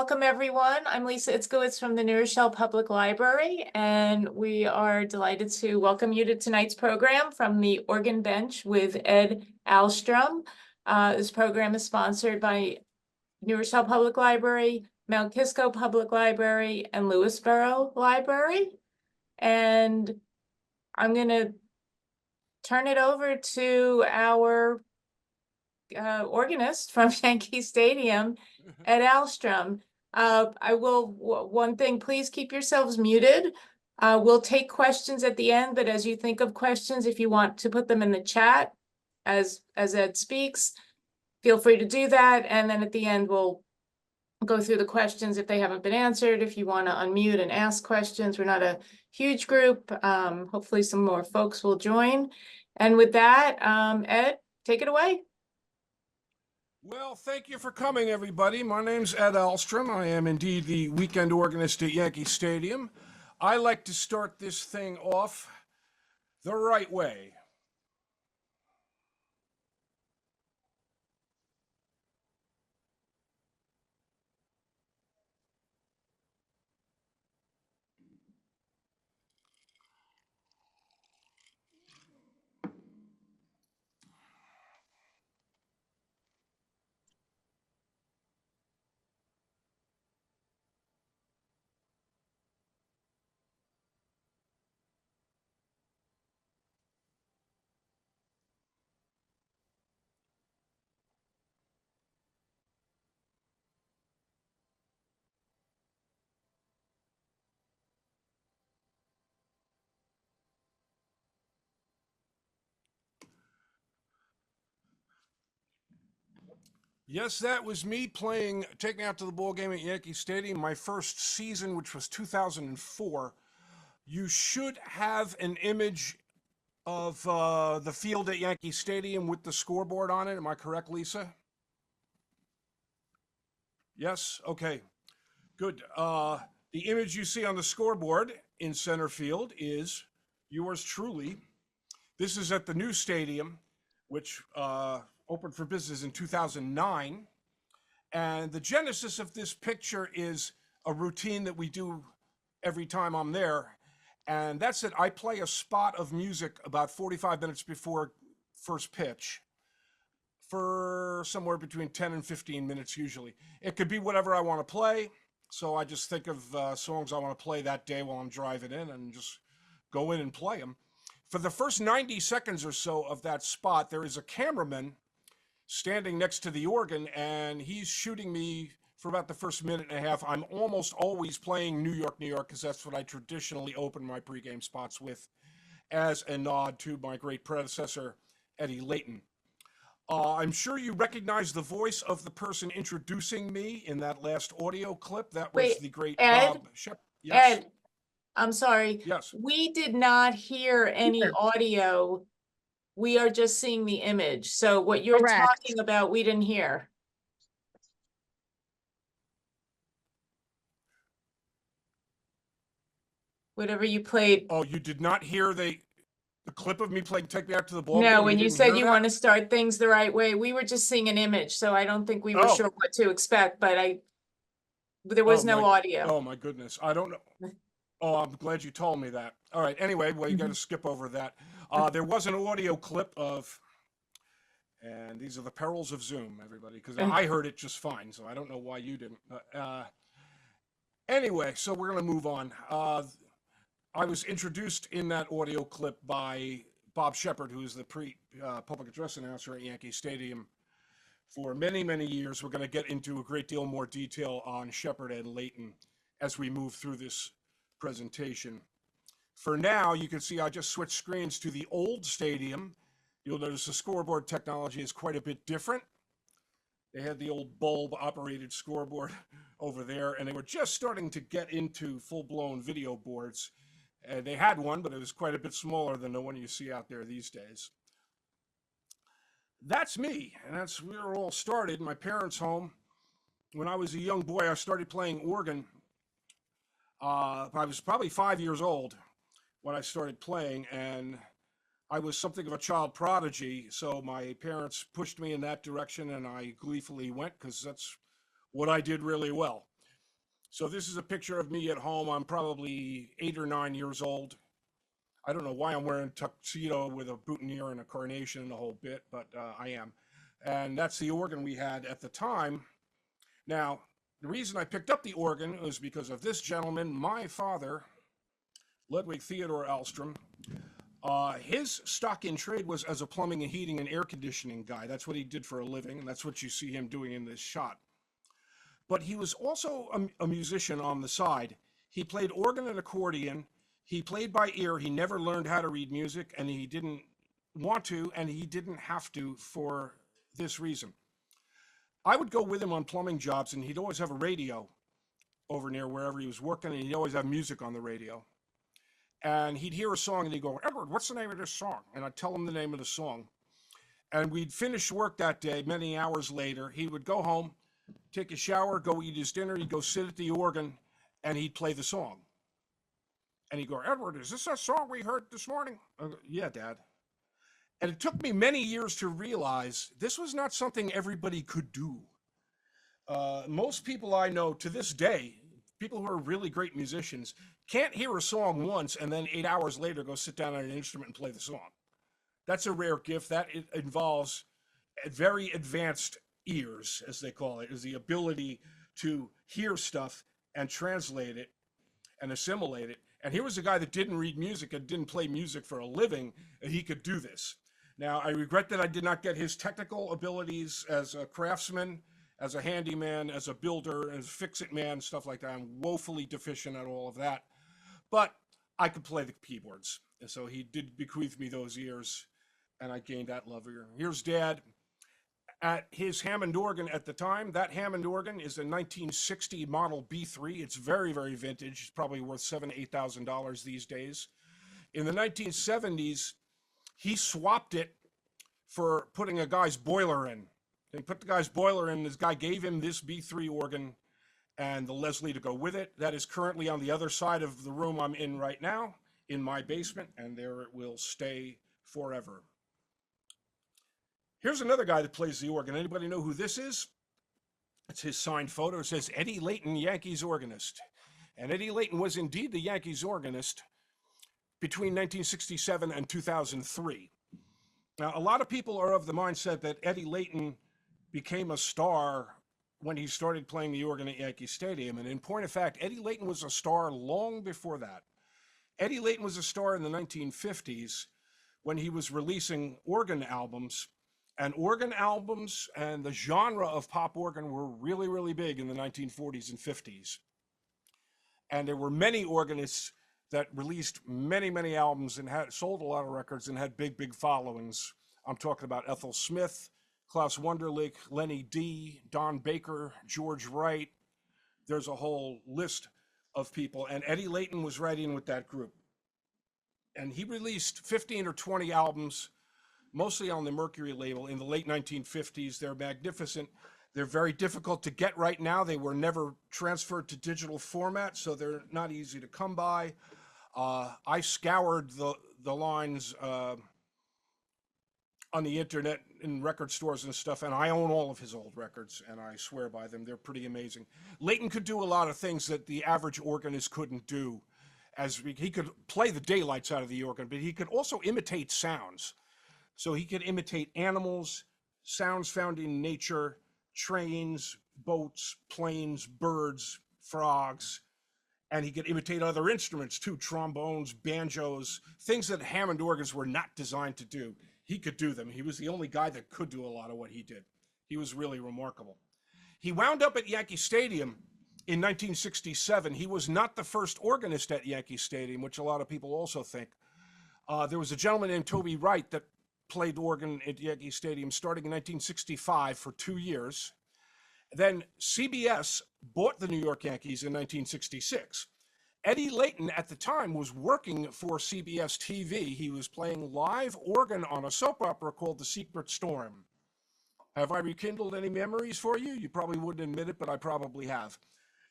welcome everyone. I'm Lisa Itzkowitz from the New Rochelle Public Library, and we are delighted to welcome you to tonight's program from the Organ Bench with Ed Alstrom. This program is sponsored by New Rochelle Public Library, Mount Kisco Public Library, and Lewisboro Library. And I'm going to turn it over to our organist from Yankee Stadium, Ed Alstrom. One thing, please keep yourselves muted. We'll take questions at the end, but as you think of questions, if you want to put them in the chat as Ed speaks, feel free to do that. And then at the end, we'll go through the questions if they haven't been answered. If you want to unmute and ask questions, we're not a huge group. Hopefully some more folks will join. And with that, Ed, take it away. Well, thank you for coming, everybody. My name's Ed Alstrom. I am indeed the weekend organist at Yankee Stadium. I like to start this thing off the right way. Yes, that was me taking out to the ball game at Yankee Stadium, my first season, which was 2004. You should have an image of the field at Yankee Stadium with the scoreboard on it. Am I correct, Lisa? Yes? Okay, good. The image you see on the scoreboard in center field is yours truly. This is at the new stadium, which opened for business in 2009. And the genesis of this picture is a routine that we do every time I'm there. And that's it. I play a spot of music about 45 minutes before first pitch for somewhere between 10 and 15 minutes usually. It could be whatever I want to play. So I just think of songs I want to play that day while I'm driving in and just go in and play them. For the first 90 seconds or so of that spot, there is a cameraman standing next to the organ, and he's shooting me for about the first minute and a half. I'm almost always playing New York, New York, because that's what I traditionally open my pregame spots with, as a nod to my great predecessor, Eddie Layton. I'm sure you recognize the voice of the person introducing me in that last audio clip. That was the great Ed, Bob Shep. Yes. Ed, I'm sorry. Yes. We did not hear any audio. We are just seeing the image. So what you're talking about, we didn't hear. Whatever you played. Oh, you did not hear the clip of me playing Take Me Out to the Ball No, Game? when you said you want to start things the right way, we were just seeing an image. So I don't think we were sure what to expect, but there was no audio. Oh my goodness. I don't know. Oh, I'm glad you told me that. All right. Anyway, well, you got to skip over that. There was an audio clip of, and these are the perils of Zoom, everybody, because I heard it just fine. So I don't know why you didn't. Anyway, so we're going to move on. I was introduced in that audio clip by Bob Shepard, who is the public address announcer at Yankee Stadium for many, many years. We're going to get into a great deal more detail on Shepard and Layton as we move through this presentation. For now, you can see I just switched screens to the old stadium. You'll notice the scoreboard technology is quite a bit different. They had the old bulb operated scoreboard over there, and they were just starting to get into full-blown video boards. And they had one, but it was quite a bit smaller than the one you see out there these days. That's me, and that's where it all started. My parents' home. When I was a young boy, I started playing organ. I was probably 5 years old when I started playing, and I was something of a child prodigy. So my parents pushed me in that direction, and I gleefully went because that's what I did really well. So this is a picture of me at home. I'm probably 8 or 9 years old. I don't know why I'm wearing a tuxedo with a boutonniere and a carnation and the whole bit, but I am. And that's the organ we had at the time. Now, the reason I picked up the organ was because of this gentleman, my father, Ludwig Theodore Alstrom. His stock in trade was as a plumbing and heating and air conditioning guy. That's what he did for a living, and that's what you see him doing in this shot. But he was also a musician on the side. He played organ and accordion. He played by ear. He never learned how to read music, and he didn't want to, and he didn't have to for this reason. I would go with him on plumbing jobs, and he'd always have a radio over near wherever he was working, and he'd always have music on the radio. And he'd hear a song, and he'd go, "Edward, what's the name of this song?" And I'd tell him the name of the song. And we'd finish work that day. Many hours later, he would go home, take a shower, go eat his dinner. He'd go sit at the organ, and he'd play the song. And he'd go, "Edward, is this that song we heard this morning?" I go, "Yeah, Dad." And it took me many years to realize this was not something everybody could do. Most people I know to this day, people who are really great musicians, can't hear a song once and then 8 hours later go sit down at an instrument and play the song. That's a rare gift. That involves very advanced ears, as they call it, is the ability to hear stuff and translate it and assimilate it. And here was a guy that didn't read music and didn't play music for a living, and he could do this. Now, I regret that I did not get his technical abilities as a craftsman, as a handyman, as a builder, as a fix-it man, stuff like that. I'm woefully deficient at all of that. But I could play the keyboards. And so he did bequeath me those ears, and I gained that love here. Here's Dad at his Hammond organ at the time. That Hammond organ is a 1960 model B3. It's very, very vintage. It's probably worth $7,000 to $8,000 these days. In the 1970s, he swapped it for putting a guy's boiler in. They put the guy's boiler in. This guy gave him this B3 organ and the Leslie to go with it. That is currently on the other side of the room I'm in right now, in my basement, and there it will stay forever. Here's another guy that plays the organ. Anybody know who this is? It's his signed photo. It says Eddie Layton, Yankees organist. And Eddie Layton was indeed the Yankees organist between 1967 and 2003. Now, a lot of people are of the mindset that Eddie Layton became a star when he started playing the organ at Yankee Stadium. And in point of fact, Eddie Layton was a star long before that. Eddie Layton was a star in the 1950s when he was releasing organ albums. And organ albums and the genre of pop organ were really, really big in the 1940s and 50s. And there were many organists that released many, many albums and had sold a lot of records and had big, big followings. I'm talking about Ethel Smith, Klaus Wunderlich, Lenny D, Don Baker, George Wright. There's a whole list of people. And Eddie Layton was right in with that group. And he released 15 or 20 albums, mostly on the Mercury label in the late 1950s. They're magnificent. They're very difficult to get right now. They were never transferred to digital format, so they're not easy to come by. I scoured the lines on the internet in record stores and stuff, and I own all of his old records, and I swear by them. They're pretty amazing. Layton could do a lot of things that the average organist couldn't do. He could play the daylights out of the organ, but he could also imitate sounds. So he could imitate animals, sounds found in nature, trains, boats, planes, birds, frogs, and he could imitate other instruments too, trombones, banjos, things that Hammond organs were not designed to do. He could do them. He was the only guy that could do a lot of what he did. He was really remarkable. He wound up at Yankee Stadium in 1967. He was not the first organist at Yankee Stadium, which a lot of people also think. There was a gentleman named Toby Wright that played organ at Yankee Stadium starting in 1965 for 2 years. Then CBS bought the New York Yankees in 1966. Eddie Layton at the time was working for CBS TV. He was playing live organ on a soap opera called The Secret Storm. Have I rekindled any memories for you? You probably wouldn't admit it, but I probably have.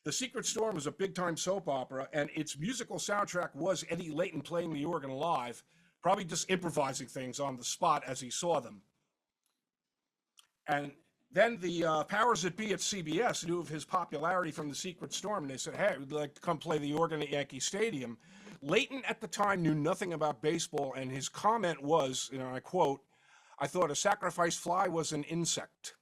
The Secret Storm was a big-time soap opera, and its musical soundtrack was Eddie Layton playing the organ live, probably just improvising things on the spot as he saw them. And Then the powers that be at CBS knew of his popularity from the Secret Storm, and they said, hey, we'd like to come play the organ at Yankee Stadium. Leighton at the time knew nothing about baseball, and his comment was, and I quote, I thought a sacrifice fly was an insect.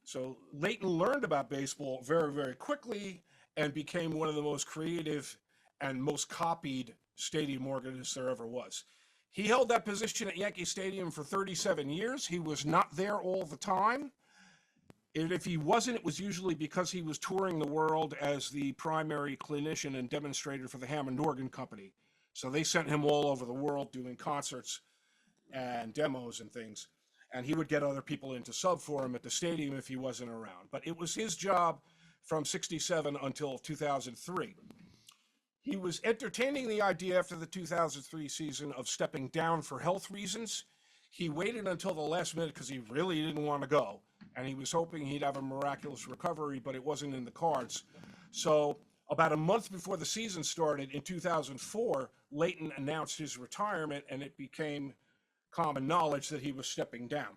So Leighton learned about baseball very, very quickly and became one of the most creative and most copied stadium organists there ever was. He held that position at Yankee Stadium for 37 years. He was not there all the time. And if he wasn't, it was usually because he was touring the world as the primary clinician and demonstrator for the Hammond Organ Company. So they sent him all over the world doing concerts and demos and things. And he would get other people in to sub for him at the stadium if he wasn't around. But it was his job from 67 until 2003. He was entertaining the idea after the 2003 season of stepping down for health reasons. He waited until the last minute because he really didn't want to go. And he was hoping he'd have a miraculous recovery, but it wasn't in the cards. So about a month before the season started in 2004, Leighton announced his retirement, and it became common knowledge that he was stepping down.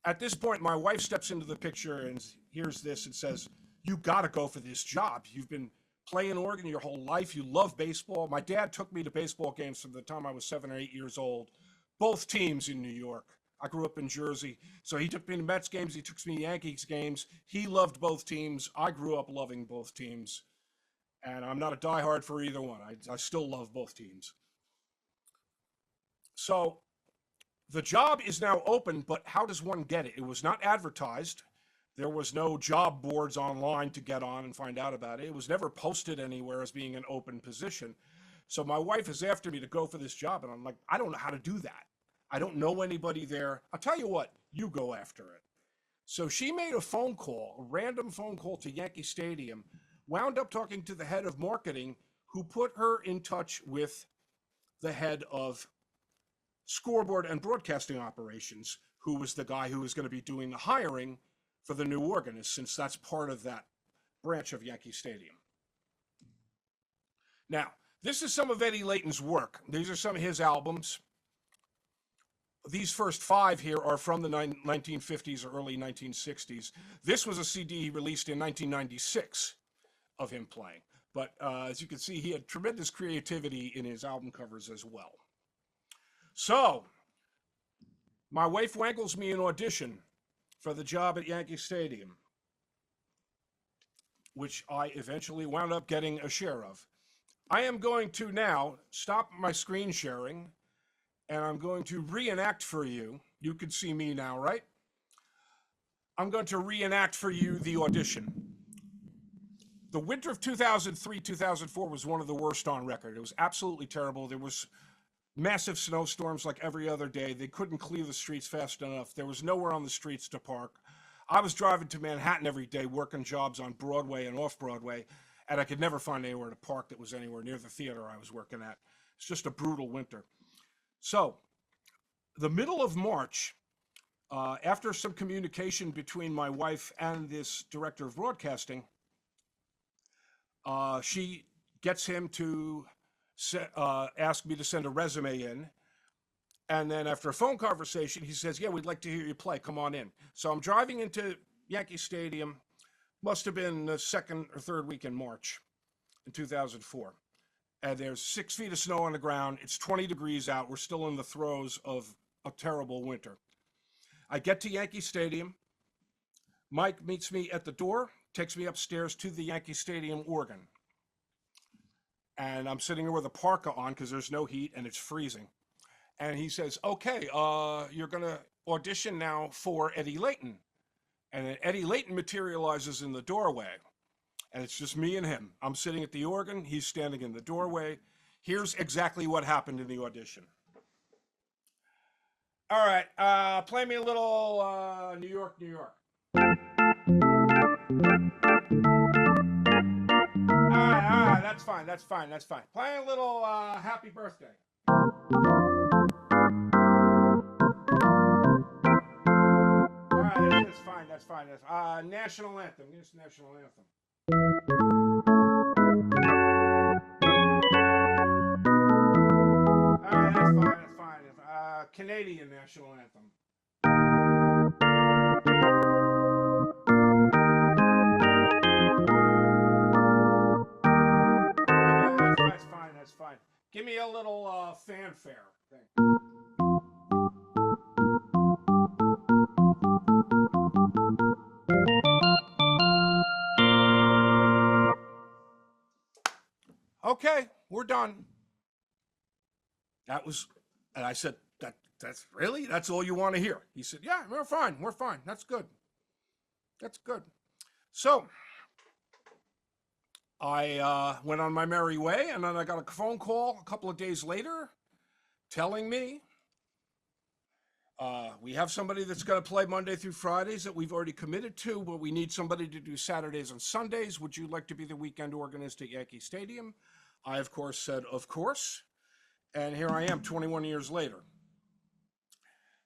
At this point, my wife steps into the picture and hears this and says, you got to go for this job. You've been playing organ your whole life. You love baseball. My dad took me to baseball games from the time I was 7 or 8 years old. Both teams in New York. I grew up in Jersey. So he took me to Mets games. He took me to Yankees games. He loved both teams. I grew up loving both teams. And I'm not a diehard for either one. I still love both teams. So the job is now open, but how does one get it? It was not advertised. There was no job boards online to get on and find out about it. It was never posted anywhere as being an open position. So my wife is after me to go for this job, and I'm like, I don't know how to do that. I don't know anybody there. I'll tell you what, you go after it. So she made a phone call, a random phone call to Yankee Stadium, wound up talking to the head of marketing, who put her in touch with the head of scoreboard and broadcasting operations, who was the guy who was going to be doing the hiring for the new organist, since that's part of that branch of Yankee Stadium. Now, this is some of Eddie Leighton's work. These are some of his albums. These first 5 here are from the 1950s or early 1960s. This was a CD he released in 1996 of him playing. But as you can see, he had tremendous creativity in his album covers as well. So, my wife wangles me an audition for the job at Yankee Stadium, which I eventually wound up getting a share of. I am going to now stop my screen sharing, and I'm going to reenact for you. You can see me now, right? I'm going to reenact for you the audition. The winter of 2003-2004 was one of the worst on record. It was absolutely terrible. There was massive snowstorms like every other day. They couldn't clear the streets fast enough. There was nowhere on the streets to park. I was driving to Manhattan every day, working jobs on Broadway and off Broadway, and I could never find anywhere to park that was anywhere near the theater I was working at. It's just a brutal winter. So, the middle of March, after some communication between my wife and this director of broadcasting, she gets him to ask me to send a resume in. And then after a phone conversation, he says, yeah, we'd like to hear you play. Come on in. So I'm driving into Yankee Stadium. Must have been the 2nd or 3rd week in March in 2004. And there's 6 feet of snow on the ground. It's 20 degrees out. We're still in the throes of a terrible winter. I get to Yankee Stadium. Mike meets me at the door, takes me upstairs to the Yankee Stadium organ. And I'm sitting here with a parka on because there's no heat and it's freezing. And he says, okay, you're going to audition now for Eddie Leighton. And then Eddie Leighton materializes in the doorway. And it's just me and him. I'm sitting at the organ. He's standing in the doorway. Here's exactly what happened in the audition. All right, play me a little New York, New York. All right, that's fine, that's fine, that's fine. Play a little Happy Birthday. All right, that's fine, that's fine. That's, National Anthem, give us National Anthem. All right, that's fine. Canadian National Anthem. Give me a little fanfare thing. Okay, we're done. That was, and I said, that's really, that's all you want to hear? He said, yeah, we're fine. That's good. That's good. So I went on my merry way, and then I got a phone call a couple of days later telling me we have somebody that's going to play Monday through Fridays that we've already committed to, but we need somebody to do Saturdays and Sundays. Would you like to be the weekend organist at Yankee Stadium? I, of course, said, of course. And here I am 21 years later.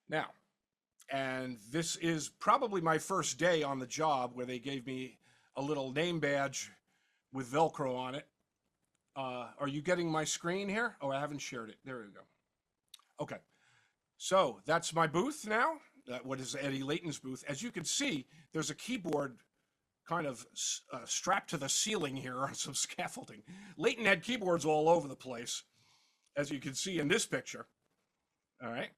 Now, and this is probably my first day on the job where they gave me a little name badge with Velcro on it. Are you getting my screen here? Oh, I haven't shared it. There we go. Okay. So that's my booth now. What is Eddie Layton's booth? As you can see, there's a keyboard kind of strapped to the ceiling here on some scaffolding. Layton had keyboards all over the place, as you can see in this picture. All right.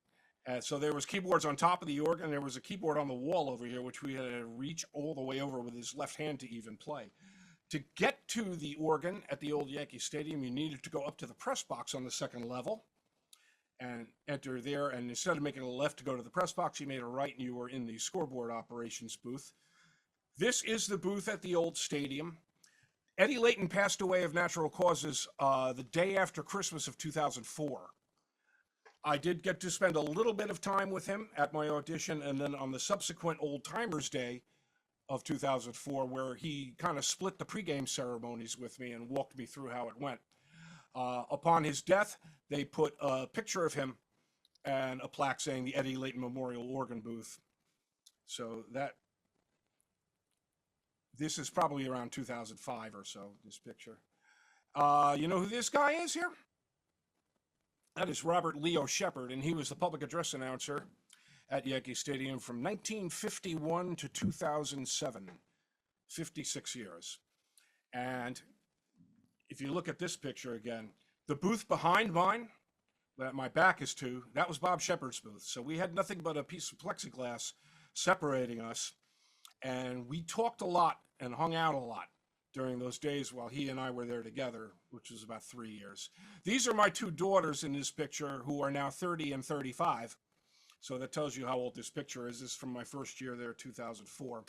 So there was keyboards on top of the organ. There was a keyboard on the wall over here, which we had to reach all the way over with his left hand to even play. To get to the organ at the old Yankee Stadium, you needed to go up to the press box on the second level and enter there. And instead of making a left to go to the press box, you made a right and you were in the scoreboard operations booth. This is the booth at the old stadium. Eddie Layton passed away of natural causes the day after Christmas of 2004. I did get to spend a little bit of time with him at my audition, and then on the subsequent Old Timers Day of 2004, where he kind of split the pregame ceremonies with me and walked me through how it went. Upon his death, they put a picture of him and a plaque saying the Eddie Layton Memorial Organ Booth. So this is probably around 2005 or so, this picture. You know who this guy is here? That is Robert Leo Shepard, and he was the public address announcer at Yankee Stadium from 1951 to 2007, 56 years. And if you look at this picture again, the booth behind mine, that my back is to, that was Bob Shepard's booth. So we had nothing but a piece of plexiglass separating us, and we talked a lot and hung out a lot during those days while he and I were there together, which was about 3 years. These are my two daughters in this picture who are now 30 and 35. So that tells you how old this picture is. This is from my first year there, 2004.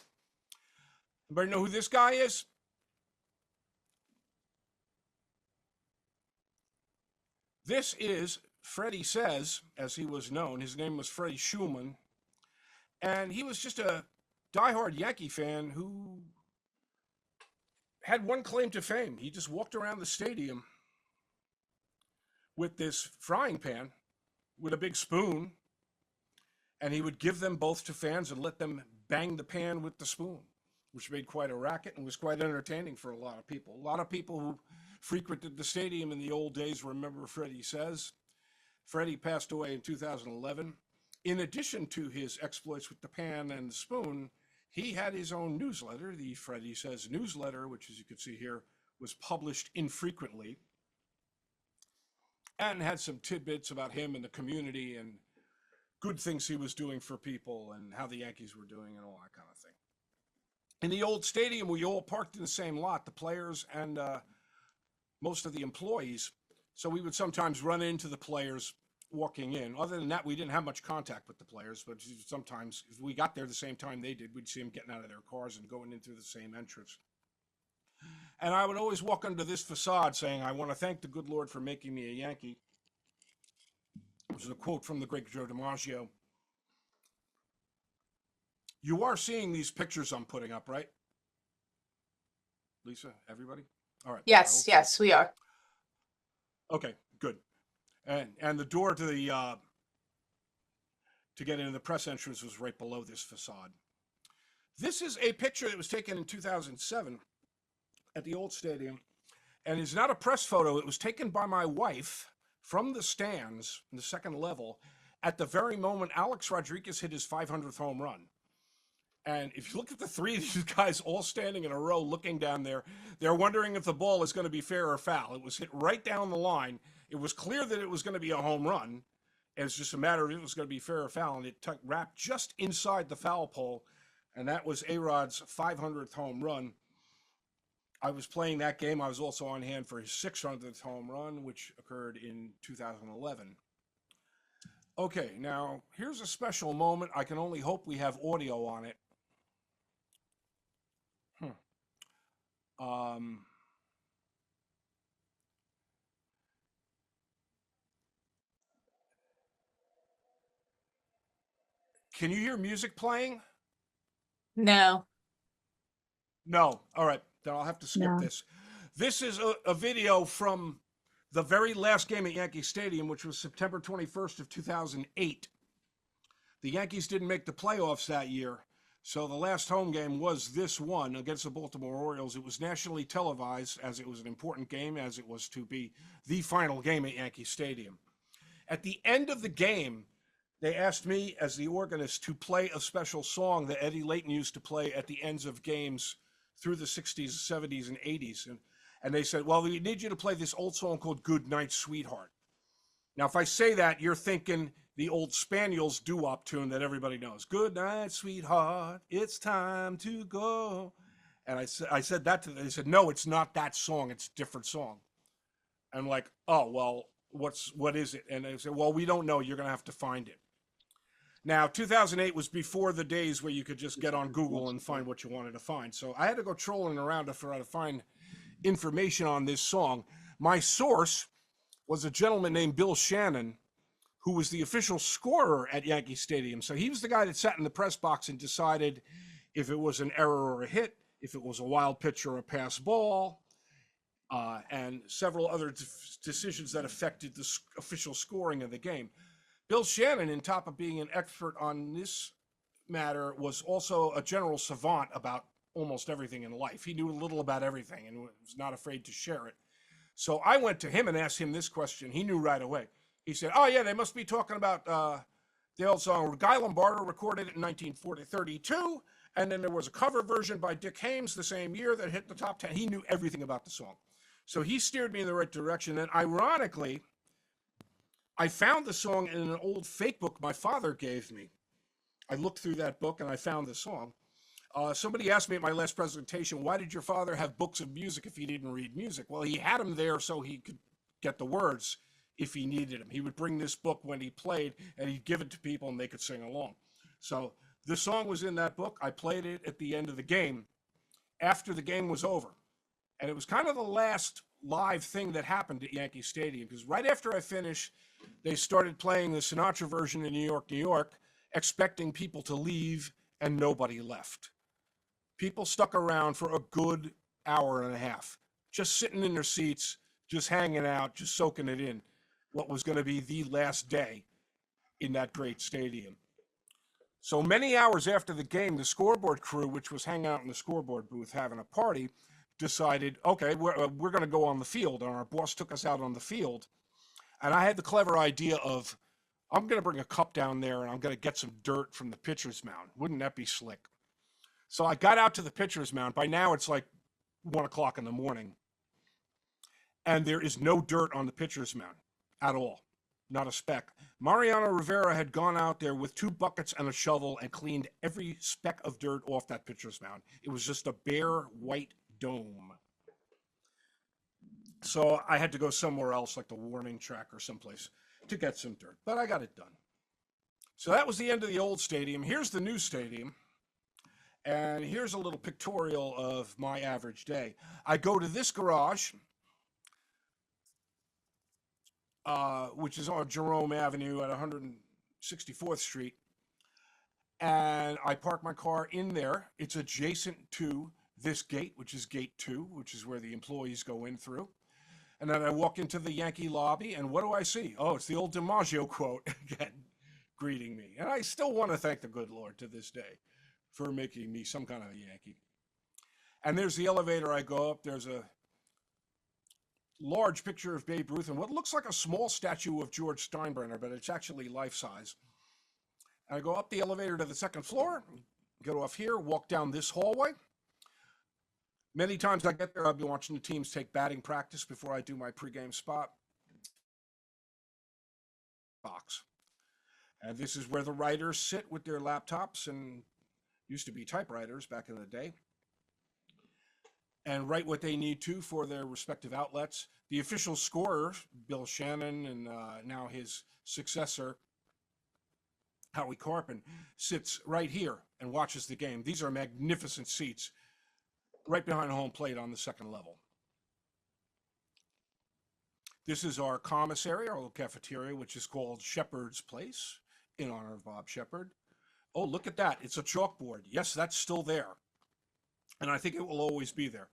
Anybody know who this guy is? This is Freddie Says, as he was known. His name was Freddie Schumann. And he was just a diehard Yankee fan who had one claim to fame. He just walked around the stadium with this frying pan with a big spoon, and he would give them both to fans and let them bang the pan with the spoon, which made quite a racket and was quite entertaining for a lot of people. A lot of people who frequented the stadium in the old days remember Freddie Says. Freddie passed away in 2011. In addition to his exploits with the pan and the spoon, he had his own newsletter, the Freddie Says newsletter, which, as you can see here, was published infrequently and had some tidbits about him and the community and good things he was doing for people and how the Yankees were doing and all that kind of thing. In the old stadium, we all parked in the same lot, the players and most of the employees. So we would sometimes run into the players walking in. Other than that, we didn't have much contact with the players, but sometimes if we got there the same time they did, we'd see them getting out of their cars and going in through the same entrance. And I would always walk under this facade saying, I want to thank the good Lord for making me a Yankee. Which is a quote from the great Joe DiMaggio. You are seeing these pictures I'm putting up, right? Lisa, everybody? All right. Yes, so. yes, we are. Okay, good. And the door to the to get into the press entrance was right below this facade. This is a picture that was taken in 2007 at the old stadium, and it's not a press photo. It was taken by my wife from the stands in the second level at the very moment Alex Rodriguez hit his 500th home run. And if you look at the three of these guys all standing in a row looking down there, they're wondering if the ball is going to be fair or foul. It was hit right down the line, It was clear that it was going to be a home run. And it's just a matter of if it was going to be fair or foul. And it wrapped just inside the foul pole. And that was A-Rod's 500th home run. I was playing that game. I was also on hand for his 600th home run, which occurred in 2011. Okay, now here's a special moment. I can only hope we have audio on it. Can you hear music playing? No. No. All right, then I'll have to skip No. this. This is a video from the very last game at Yankee Stadium, which was September 21st of 2008. The Yankees didn't make the playoffs that year, so the last home game was this one against the Baltimore Orioles. It was nationally televised, as it was an important game, as it was to be the final game at Yankee Stadium. At the end of the game, they asked me as the organist to play a special song that Eddie Layton used to play at the ends of games through the 60s, 70s, and 80s. And they said, well, we need you to play this old song called Good Night, Sweetheart. Now, if I say that, you're thinking the old Spaniels doo-wop tune that everybody knows. Good night, sweetheart, it's time to go. And I said that to them. They said, no, it's not that song. It's a different song. I'm like, oh, well, what is it? And they said, well, we don't know. You're going to have to find it. Now, 2008 was before the days where you could just get on Google and find what you wanted to find. So I had to go trolling around to try to find information on this song. My source was a gentleman named Bill Shannon, who was the official scorer at Yankee Stadium. So he was the guy that sat in the press box and decided if it was an error or a hit, if it was a wild pitch or a pass ball, and several other decisions that affected the official scoring of the game. Bill Shannon, on top of being an expert on this matter, was also a general savant about almost everything in life. He knew a little about everything and was not afraid to share it. So I went to him and asked him this question. He knew right away. He said, oh, yeah, they must be talking about the old song. Guy Lombardo recorded it in 1932, and then there was a cover version by Dick Haymes the same year that hit the top 10. He knew everything about the song. So he steered me in the right direction. And ironically, I found the song in an old fake book my father gave me. I looked through that book and I found the song. Somebody asked me at my last presentation, why did your father have books of music if he didn't read music? Well, he had them there so he could get the words if he needed them. He would bring this book when he played and he'd give it to people and they could sing along. So the song was in that book. I played it at the end of the game after the game was over. And it was kind of the last live thing that happened at Yankee Stadium, because right after I finished, they started playing the Sinatra version in New York, New York, expecting people to leave, and nobody left. People stuck around for a good hour and a half, just sitting in their seats, just hanging out, just soaking it in, what was going to be the last day in that great stadium. So many hours after the game, the scoreboard crew, which was hanging out in the scoreboard booth having a party, decided, okay, we're going to go on the field. And our boss took us out on the field. And I had the clever idea of, I'm going to bring a cup down there and I'm going to get some dirt from the pitcher's mound. Wouldn't that be slick? So I got out to the pitcher's mound. By now it's like 1 o'clock in the morning. And there is no dirt on the pitcher's mound at all. Not a speck. Mariano Rivera had gone out there with 2 buckets and a shovel and cleaned every speck of dirt off that pitcher's mound. It was just a bare white dome. So I had to go somewhere else, like the warning track or someplace, to get some dirt. But I got it done. So that was the end of the old stadium. Here's the new stadium. And here's a little pictorial of my average day. I go to this garage, which is on Jerome Avenue at 164th Street. And I park my car in there. It's adjacent to this gate, which is gate 2, which is where the employees go in through. And then I walk into the Yankee lobby, and what do I see? Oh, it's the old DiMaggio quote again, greeting me. And I still want to thank the good Lord to this day for making me some kind of a Yankee. And there's the elevator. I go up. There's a large picture of Babe Ruth and what looks like a small statue of George Steinbrenner, but it's actually life-size. I go up the elevator to the 2nd floor, get off here, walk down this hallway. Many times I get there, I'll be watching the teams take batting practice before I do my pregame spot. box. And this is where the writers sit with their laptops, and used to be typewriters back in the day, and write what they need to for their respective outlets. The official scorer, Bill Shannon, and now his successor, Howie Carpin, sits right here and watches the game. These are magnificent seats right behind home plate on the second level. This is our commissary, our little cafeteria, which is called Shepherd's Place, in honor of Bob Shepherd. Oh, look at that. It's a chalkboard. Yes, that's still there. And I think it will always be there.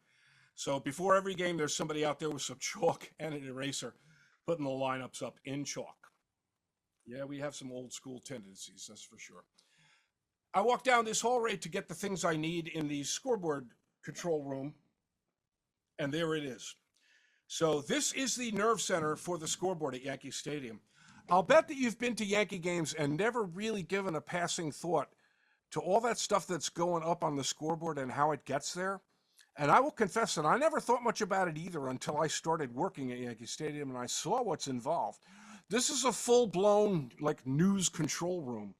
So before every game, there's somebody out there with some chalk and an eraser putting the lineups up in chalk. Yeah, we have some old school tendencies, that's for sure. I walk down this hallway to get the things I need in the scoreboard control room, and there it is. So this is the nerve center for the scoreboard at Yankee Stadium. I'll bet that you've been to Yankee games and never really given a passing thought to all that stuff that's going up on the scoreboard and how it gets there. And I will confess that I never thought much about it either until I started working at Yankee Stadium and I saw what's involved. This is a full-blown like news control room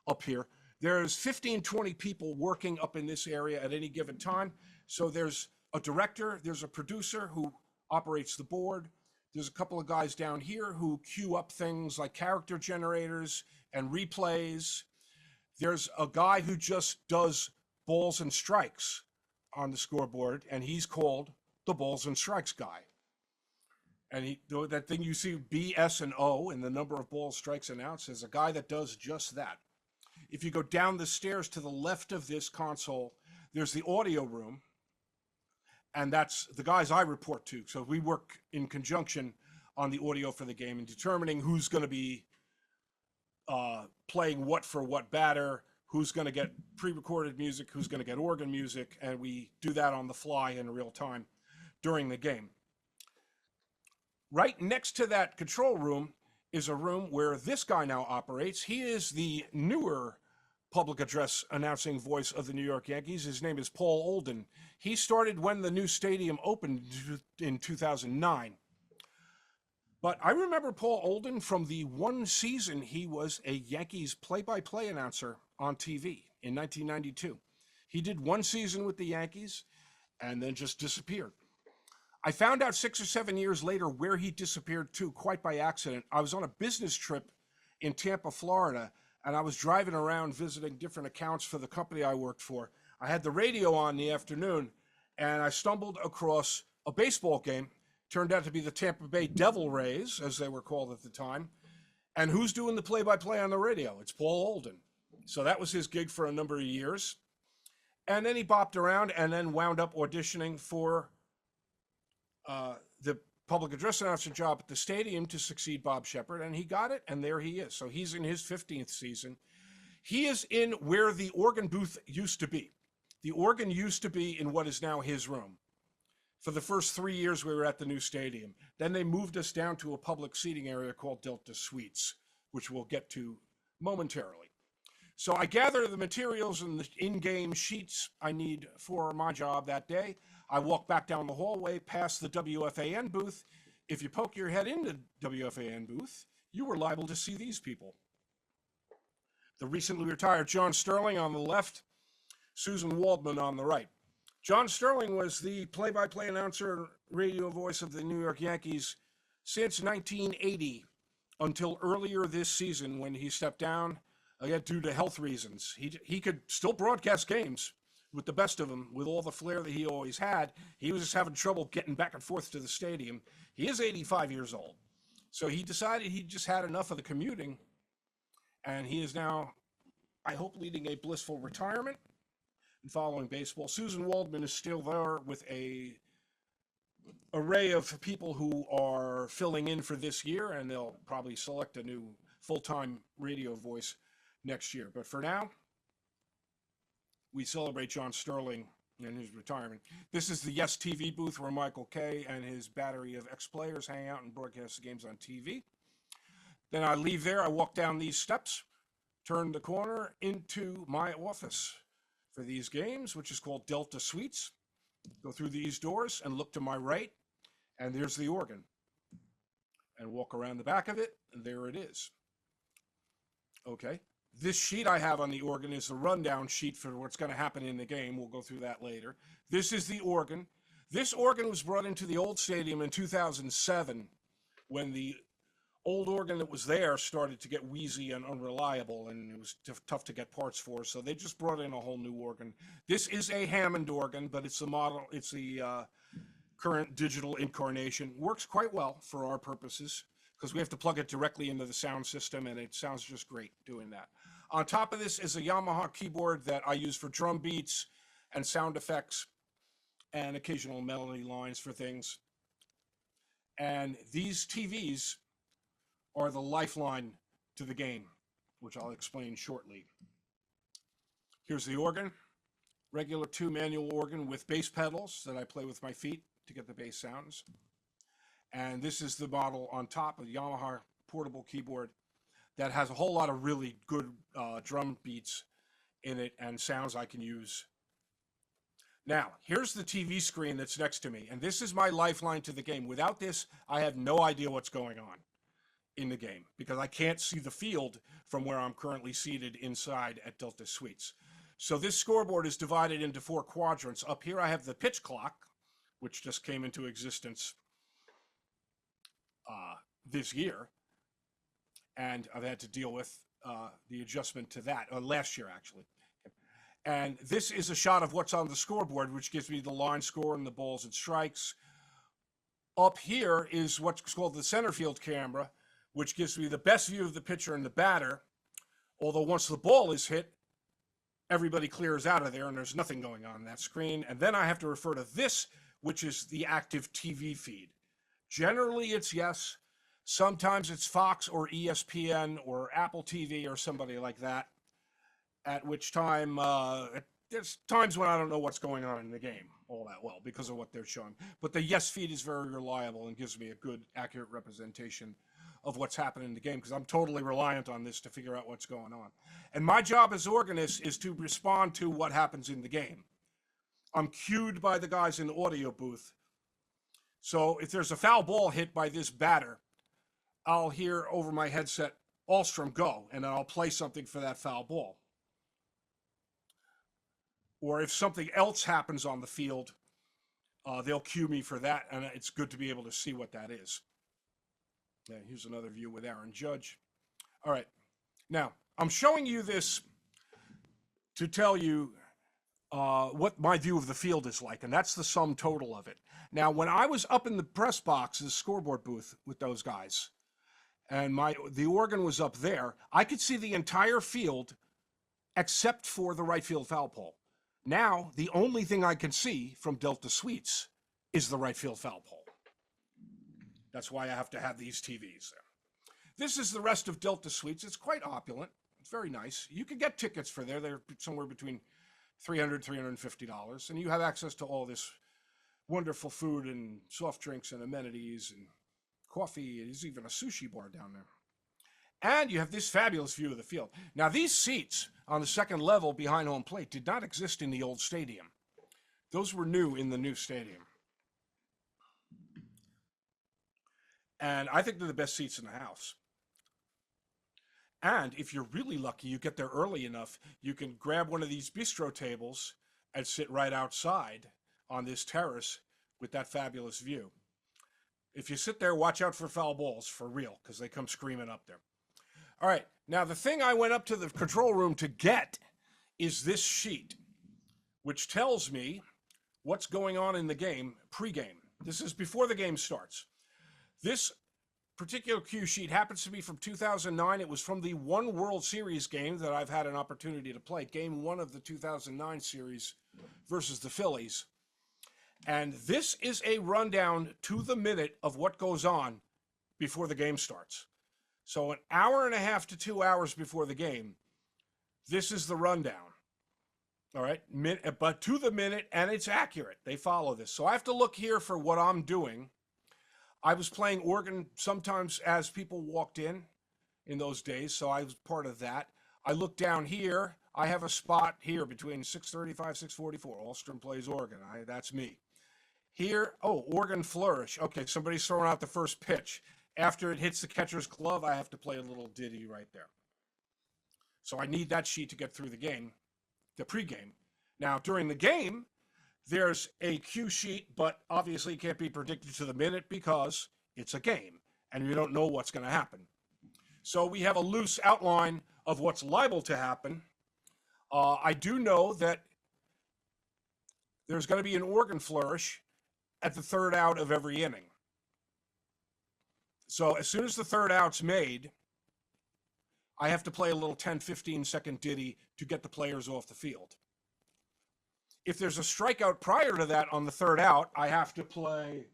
up here. There's 15, 20 people working up in this area at any given time. So there's a director, there's a producer who operates the board. There's a couple of guys down here who queue up things like character generators and replays. There's a guy who just does balls and strikes on the scoreboard, and he's called the balls and strikes guy. And that thing you see B, S, and O in the number of balls, strikes announced is a guy that does just that. If you go down the stairs to the left of this console, there's the audio room, and that's the guys I report to. So we work in conjunction on the audio for the game and determining who's going to be playing what for what batter, who's going to get pre-recorded music, who's going to get organ music, and we do that on the fly in real time during the game. Right next to that control room is a room where this guy now operates. He is the newer public address announcing voice of the New York Yankees. His name is Paul Olden. He started when the new stadium opened in 2009. But I remember Paul Olden from the one season he was a Yankees play-by-play announcer on TV in 1992. He did one season with the Yankees and then just disappeared. I found out 6 or 7 years later where he disappeared to, quite by accident. I was on a business trip in Tampa, Florida, and I was driving around visiting different accounts for the company I worked for. I had the radio on in the afternoon, and I stumbled across a baseball game. Turned out to be the Tampa Bay Devil Rays, as they were called at the time. And who's doing the play-by-play on the radio? It's Paul Olden. So that was his gig for a number of years. And then he bopped around and then wound up auditioning for the public address announcer job at the stadium to succeed Bob Shepherd, and he got it, and there he is. So he's in his 15th season. He is in where the organ booth used to be. The organ used to be in what is now his room. For the first 3 years, we were at the new stadium. Then they moved us down to a public seating area called Delta Suites, which we'll get to momentarily. So I gather the materials and the in-game sheets I need for my job that day. I walk back down the hallway past the WFAN booth. If you poke your head into the WFAN booth, you were liable to see these people. The recently retired John Sterling on the left, Susan Waldman on the right. John Sterling was the play-by-play announcer and radio voice of the New York Yankees since 1980 until earlier this season when he stepped down again due to health reasons. He could still broadcast games with the best of them, with all the flair that he always had. He was just having trouble getting back and forth to the stadium. He is 85 years old. So he decided he just had enough of the commuting, and he is now, I hope, leading a blissful retirement and following baseball. Susan Waldman is still there with a array of people who are filling in for this year, and they'll probably select a new full-time radio voice next year. But for now, we celebrate John Sterling and his retirement. This is the Yes TV booth where Michael Kay and his battery of ex-players hang out and broadcast the games on TV. Then I leave there, I walk down these steps, turn the corner into my office for these games, which is called Delta Suites. Go through these doors and look to my right, and there's the organ. And walk around the back of it, and there it is. Okay. This sheet I have on the organ is the rundown sheet for what's going to happen in the game. We'll go through that later. This is the organ. This organ was brought into the old stadium in 2007 when the old organ that was there started to get wheezy and unreliable, and it was tough to get parts for. So they just brought in a whole new organ. This is a Hammond organ, but it's the model. It's the current digital incarnation. Works quite well for our purposes because we have to plug it directly into the sound system, and it sounds just great doing that. On top of this is a Yamaha keyboard that I use for drum beats and sound effects and occasional melody lines for things. And these TVs are the lifeline to the game, which I'll explain shortly. Here's the organ, regular 2 manual organ with bass pedals that I play with my feet to get the bass sounds. And this is the model on top of the Yamaha portable keyboard that has a whole lot of really good drum beats in it and sounds I can use. Now, here's the TV screen that's next to me, and this is my lifeline to the game. Without this, I have no idea what's going on in the game because I can't see the field from where I'm currently seated inside at Delta Suites. So this scoreboard is divided into 4 quadrants. Up here I have the pitch clock, which just came into existence this year, and I've had to deal with the adjustment to that, last year actually. And this is a shot of what's on the scoreboard, which gives me the line score and the balls and strikes. Up here is what's called the center field camera, which gives me the best view of the pitcher and the batter. Although once the ball is hit, everybody clears out of there and there's nothing going on that screen. And then I have to refer to this, which is the active TV feed. Generally, it's yes. Sometimes it's Fox or ESPN or Apple TV or somebody like that, at which time there's times when I don't know what's going on in the game all that well because of what they're showing. But the yes feed is very reliable and gives me a good, accurate representation of what's happening in the game because I'm totally reliant on this to figure out what's going on. And my job as organist is to respond to what happens in the game. I'm cued by the guys in the audio booth. So if there's a foul ball hit by this batter, I'll hear over my headset, Alstrom, go, and then I'll play something for that foul ball. Or if something else happens on the field, they'll cue me for that, and it's good to be able to see what that is. Yeah, here's another view with Aaron Judge. All right. Now, I'm showing you this to tell you what my view of the field is like, and that's the sum total of it. Now, when I was up in the press box, the scoreboard booth with those guys, and the organ was up there, I could see the entire field except for the right field foul pole. Now, the only thing I can see from Delta Suites is the right field foul pole. That's why I have to have these TVs there. This is the rest of Delta Suites. It's quite opulent. It's very nice. You can get tickets for there. They're somewhere between $300, $350. And you have access to all this wonderful food and soft drinks and amenities and coffee. There's even a sushi bar down there. And you have this fabulous view of the field. Now, these seats on the second level behind home plate did not exist in the old stadium. Those were new in the new stadium. And I think they're the best seats in the house. And if you're really lucky, you get there early enough, you can grab one of these bistro tables and sit right outside on this terrace with that fabulous view. If you sit there, watch out for foul balls, for real, because they come screaming up there. All right, now the thing I went up to the control room to get is this sheet, which tells me what's going on in the game pregame. This is before the game starts. This particular cue sheet happens to be from 2009. It was from the one World Series game that I've had an opportunity to play, game 1 of the 2009 series versus the Phillies. And this is a rundown to the minute of what goes on before the game starts. So an hour and a half to 2 hours before the game, this is the rundown. All right, but to the minute, and it's accurate. They follow this. So I have to look here for what I'm doing. I was playing organ sometimes as people walked in those days, so I was part of that. I look down here. I have a spot here between 635, 644. Alstrom plays organ. That's me. Here, organ flourish. Okay, somebody's throwing out the first pitch. After it hits the catcher's glove, I have to play a little ditty right there. So I need that sheet to get through the game, the pregame. Now, during the game, there's a cue sheet, but obviously it can't be predicted to the minute because it's a game and you don't know what's going to happen. So we have a loose outline of what's liable to happen. I do know that there's going to be an organ flourish at the third out of every inning. So as soon as the third out's made, I have to play a little 10, 15-second ditty to get the players off the field. If there's a strikeout prior to that on the third out, I have to play,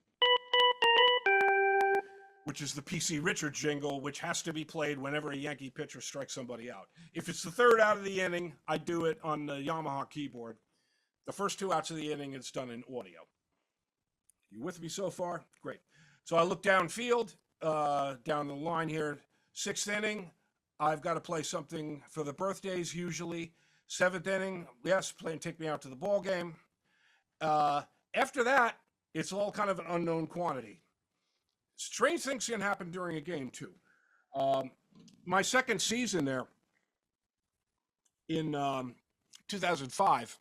which is the P.C. Richards jingle, which has to be played whenever a Yankee pitcher strikes somebody out. If it's the third out of the inning, I do it on the Yamaha keyboard. The first 2 outs of the inning, it's done in audio. You with me so far? Great. So I look downfield, down the line here, 6th inning. I've got to play something for the birthdays usually. 7th inning, yes, play and take me out to the ball game. After that, it's all kind of an unknown quantity. Strange things can happen during a game too. My second season there in 2005,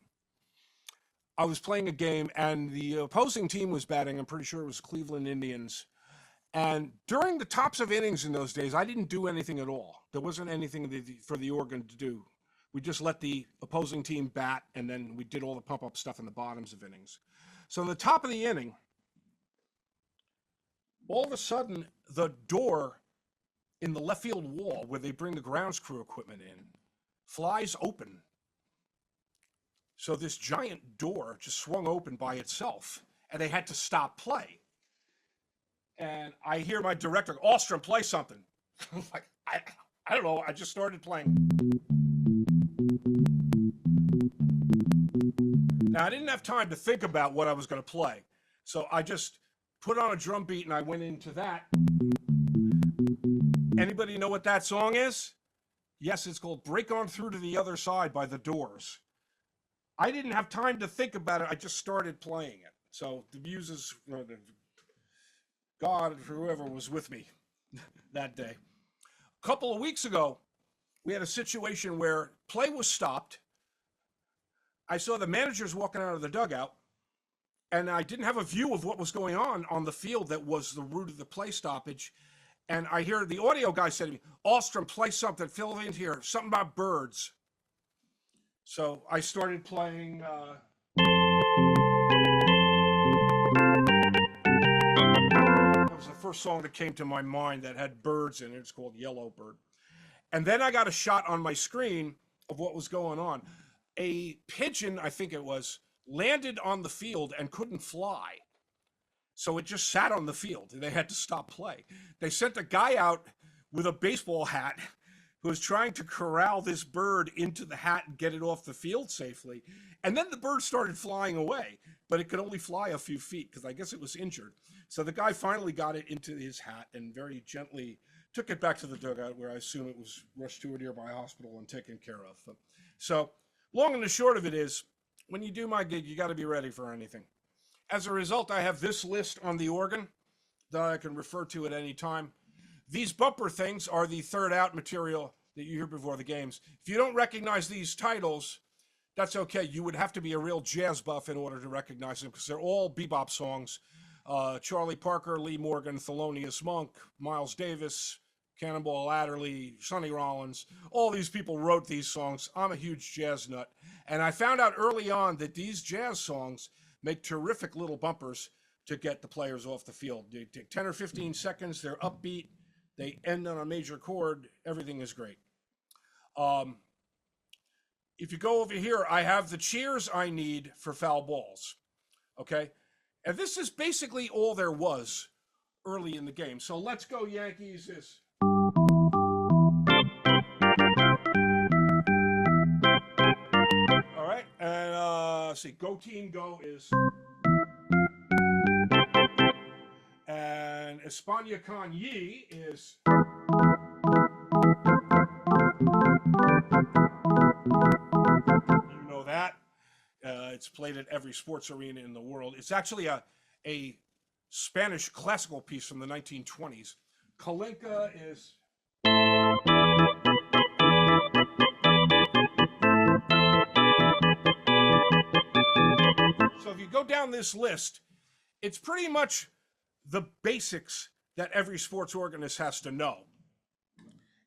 I was playing a game and the opposing team was batting. I'm pretty sure it was Cleveland Indians. And during the tops of innings in those days, I didn't do anything at all. There wasn't anything for the organ to do. We just let the opposing team bat, and then we did all the pump-up stuff in the bottoms of innings. So in the top of the inning, all of a sudden, the door in the left field wall where they bring the grounds crew equipment in flies open. So this giant door just swung open by itself, and they had to stop play. And I hear my director, Alstrom, play something. I'm like, I don't know. I just started playing. Now, I didn't have time to think about what I was going to play. So I just put on a drum beat and I went into that. Anybody know what that song is? Yes, it's called Break On Through to the Other Side by The Doors. I didn't have time to think about it. I just started playing it. So the muses, God, whoever was with me that day. A couple of weeks ago, we had a situation where play was stopped. I saw the managers walking out of the dugout, and I didn't have a view of what was going on the field that was the root of the play stoppage. And I hear the audio guy say to me, Alstrom, play something, fill it in here, something about birds. So I started playing. That was the first song that came to my mind that had birds in it. It's called Yellow Bird. And then I got a shot on my screen of what was going on. A pigeon, I think it was, landed on the field and couldn't fly. So it just sat on the field. They had to stop play. They sent a guy out with a baseball hat who was trying to corral this bird into the hat and get it off the field safely. And then the bird started flying away, but it could only fly a few feet because I guess it was injured. So the guy finally got it into his hat and very gently took it back to the dugout, where I assume it was rushed to a nearby hospital and taken care of. So long and the short of it is, when you do my gig, you got to be ready for anything. As a result, I have this list on the organ that I can refer to at any time. These bumper things are the third out material that you hear before the games. If you don't recognize these titles, that's okay. You would have to be a real jazz buff in order to recognize them because they're all bebop songs. Charlie Parker, Lee Morgan, Thelonious Monk, Miles Davis, Cannonball Adderley, Sonny Rollins. All these people wrote these songs. I'm a huge jazz nut. And I found out early on that these jazz songs make terrific little bumpers to get the players off the field. They take 10 or 15 seconds. They're upbeat. They end on a major chord. Everything is great. If you go over here, I have the cheers I need for foul balls. Okay? And this is basically all there was early in the game. So let's go Yankees is... All right, and let's see, go team go is... And España con Ye is... You know that. It's played at every sports arena in the world. It's actually a Spanish classical piece from the 1920s. Kalinka is... if you go down this list, it's pretty much the basics that every sports organist has to know.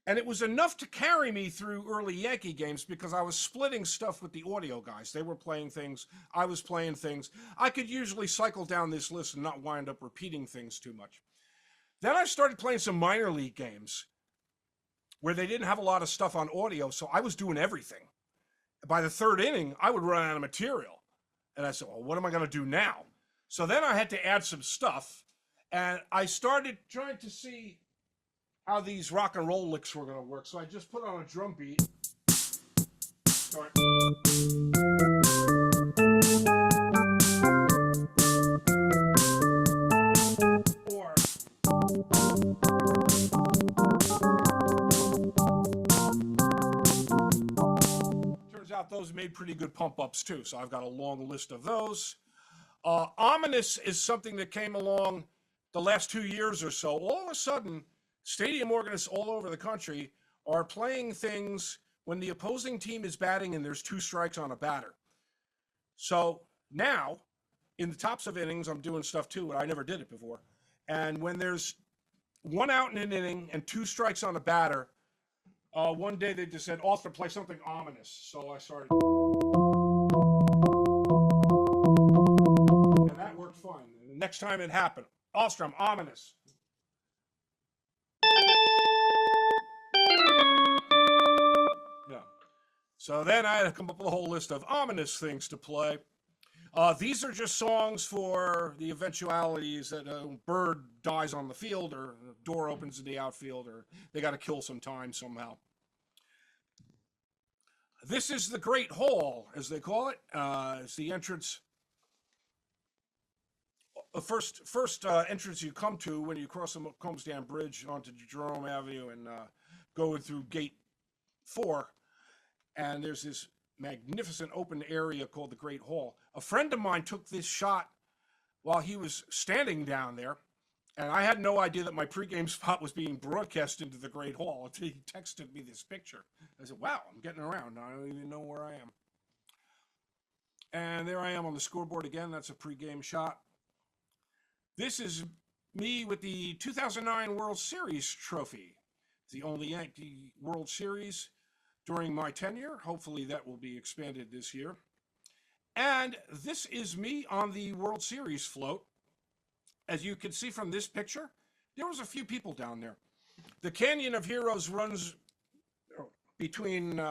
And it was enough to carry me through early Yankee games because I was splitting stuff with the audio guys. They were playing things, I was playing things. I could usually cycle down this list and not wind up repeating things too much. Then I started playing some minor league games where they didn't have a lot of stuff on audio, so I was doing everything. By the third inning, I would run out of material. And I said, well, what am I going to do now? So then I had to add some stuff, and I started trying to see how these rock and roll licks were going to work. So I just put on a drum beat. Start. Or turns out those made pretty good pump ups too. So I've got a long list of those. Ominous is something that came along the last 2 years or so. All of a sudden, stadium organists all over the country are playing things when the opposing team is batting and there's 2 strikes on a batter. So now, in the tops of innings, I'm doing stuff too, but I never did it before. And when there's 1 out in an inning and 2 strikes on a batter, one day they just said, Alstrom, play something ominous. So I started. And that worked fine. And the next time it happened, Alstrom, ominous. Yeah. So then I had to come up with a whole list of ominous things to play. These are just songs for the eventualities that a bird dies on the field or a door opens in the outfield or they got to kill some time somehow. This is the Great Hall, as they call it. It's the entrance. The first entrance you come to when you cross the Combs Dam Bridge onto Jerome Avenue and go through Gate 4. And there's this magnificent open area called the Great Hall. A friend of mine took this shot while he was standing down there, and I had no idea that my pregame spot was being broadcast into the Great Hall until he texted me this picture. I said, wow, I'm getting around. I don't even know where I am. And there I am on the scoreboard again. That's a pregame shot. This is me with the 2009 World Series trophy. It's the only Yankee World Series during my tenure. Hopefully that will be expanded this year. And this is me on the World Series float. As you can see from this picture, there was a few people down there. The Canyon of Heroes runs between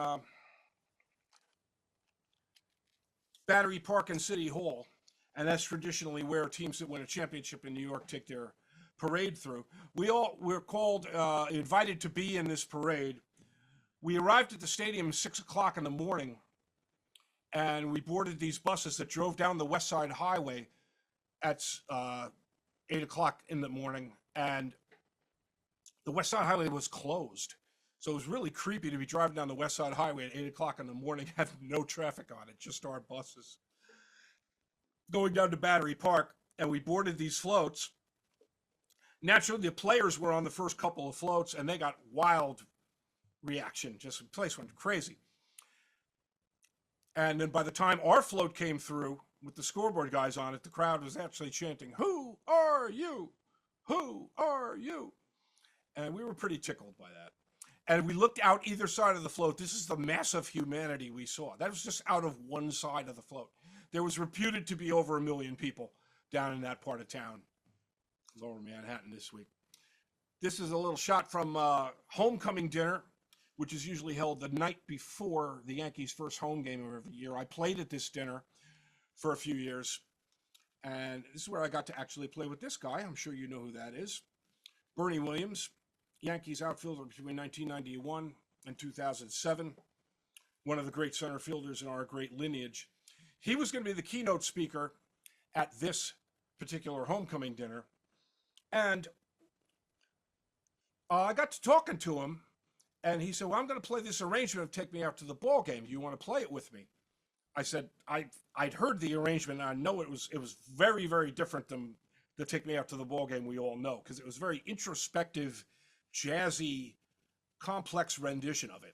Battery Park and City Hall. And that's traditionally where teams that win a championship in New York take their parade through. We're called, invited to be in this parade. We arrived at the stadium at 6 o'clock in the morning, and we boarded these buses that drove down the West Side Highway at 8 o'clock in the morning, and the West Side Highway was closed. So it was really creepy to be driving down the West Side Highway at 8 o'clock in the morning, having no traffic on it, just our buses. Going down to Battery Park, and we boarded these floats. Naturally, the players were on the first couple of floats, and they got wild reaction. Just the place went crazy. And then by the time our float came through with the scoreboard guys on it, the crowd was actually chanting, "Who are you? Who are you?" And we were pretty tickled by that. And we looked out either side of the float. This is the massive humanity we saw. That was just out of one side of the float. There was reputed to be over 1 million people down in that part of town, Lower Manhattan, this week. This is a little shot from homecoming dinner, which is usually held the night before the Yankees' first home game of every year. I played at this dinner for a few years, and this is where I got to actually play with this guy. I'm sure you know who that is. Bernie Williams, Yankees outfielder between 1991 and 2007, one of the great center fielders in our great lineage. He was going to be the keynote speaker at this particular homecoming dinner, and I got to talking to him, and he said, well, I'm going to play this arrangement to take me out to the ball game. Do you want to play it with me? I said, I'd heard the arrangement, and I know it was very, very different than the Take Me Out to the Ball Game we all know, because it was very introspective, jazzy, complex rendition of it.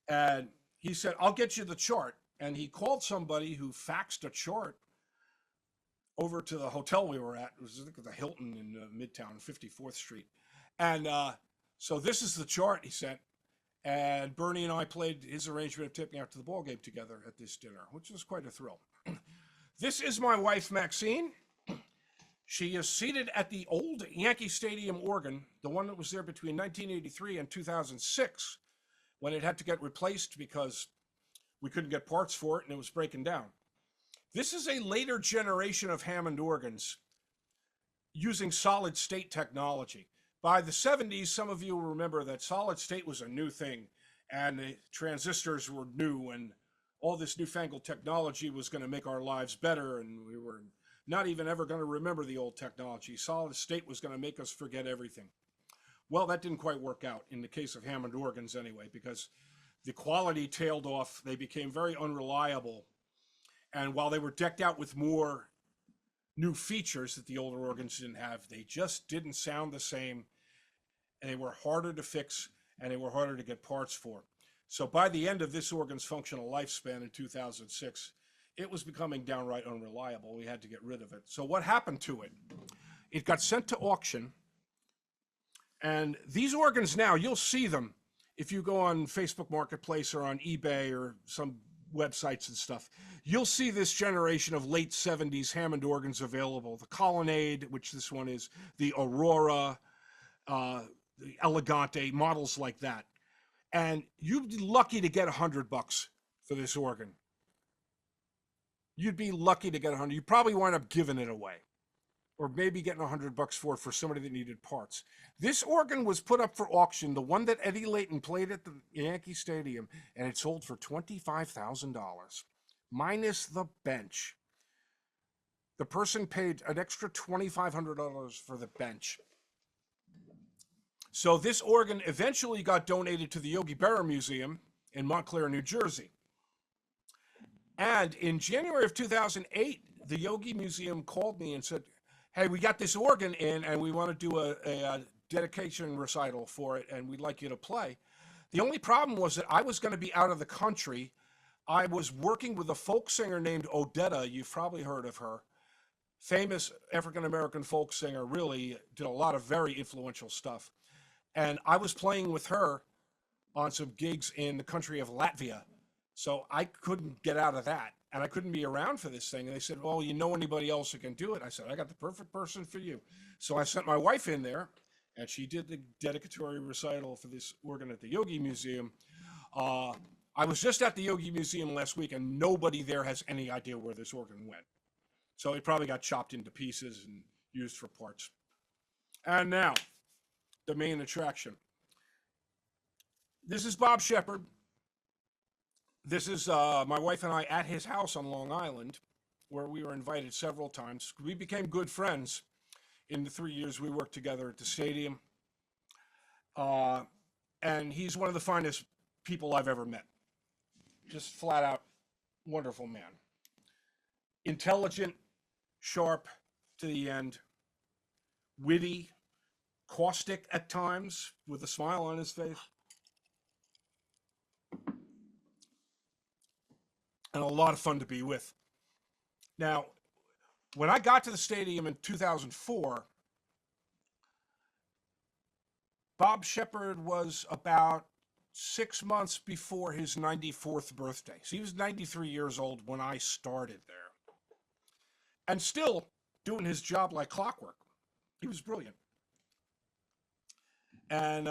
And he said, I'll get you the chart. And he called somebody who faxed a chart over to the hotel we were at. It was, I think, the Hilton in Midtown, 54th Street. And so this is the chart he sent. And Bernie and I played his arrangement of Take Me Out to the Ball Game together at this dinner, which was quite a thrill. This is my wife, Maxine. She is seated at the old Yankee Stadium organ, the one that was there between 1983 and 2006, when it had to get replaced because we couldn't get parts for it and it was breaking down. This is a later generation of Hammond organs using solid state technology. By the 70s, some of you will remember that solid state was a new thing and the transistors were new and all this newfangled technology was going to make our lives better, and we were not even ever going to remember the old technology. Solid state was going to make us forget everything. Well, that didn't quite work out in the case of Hammond organs anyway, because the quality tailed off. They became very unreliable. And while they were decked out with more new features that the older organs didn't have, they just didn't sound the same. And they were harder to fix and they were harder to get parts for. So by the end of this organ's functional lifespan in 2006, it was becoming downright unreliable. We had to get rid of it. So what happened to it? It got sent to auction. And these organs now, you'll see them if you go on Facebook Marketplace or on eBay or some websites and stuff. You'll see this generation of late 70s Hammond organs available. The Colonnade, which this one is, the Aurora, the Elegante, models like that. And you'd be lucky to get $100 for this organ. You'd be lucky to get 100. You probably wind up giving it away, or maybe getting $100 for it for somebody that needed parts. This organ was put up for auction, the one that Eddie Layton played at the Yankee Stadium, and it sold for $25,000, minus the bench. The person paid an extra $2,500 for the bench. So this organ eventually got donated to the Yogi Berra Museum in Montclair, New Jersey. And in January of 2008, the Yogi Museum called me and said, hey, we got this organ in and we want to do a dedication recital for it and we'd like you to play. The only problem was that I was going to be out of the country. I was working with a folk singer named Odetta. You've probably heard of her. Famous African-American folk singer, really did a lot of very influential stuff. And I was playing with her on some gigs in the country of Latvia. So I couldn't get out of that. And I couldn't be around for this thing. And they said, well, you know anybody else who can do it? I said, I got the perfect person for you. So I sent my wife in there, and she did the dedicatory recital for this organ at the Yogi Museum. I was just at the Yogi Museum last week, and nobody there has any idea where this organ went. So it probably got chopped into pieces and used for parts. And now, the main attraction. This is Bob Shepard. This is my wife and I at his house on Long Island, where we were invited several times. We became good friends in the 3 years we worked together at the stadium. And he's one of the finest people I've ever met. Just flat out wonderful man. Intelligent, sharp to the end, witty, caustic at times, with a smile on his face. And a lot of fun to be with. Now, when I got to the stadium in 2004, Bob Shepard was about 6 months before his 94th birthday. So he was 93 years old when I started there. And still doing his job like clockwork. He was brilliant. And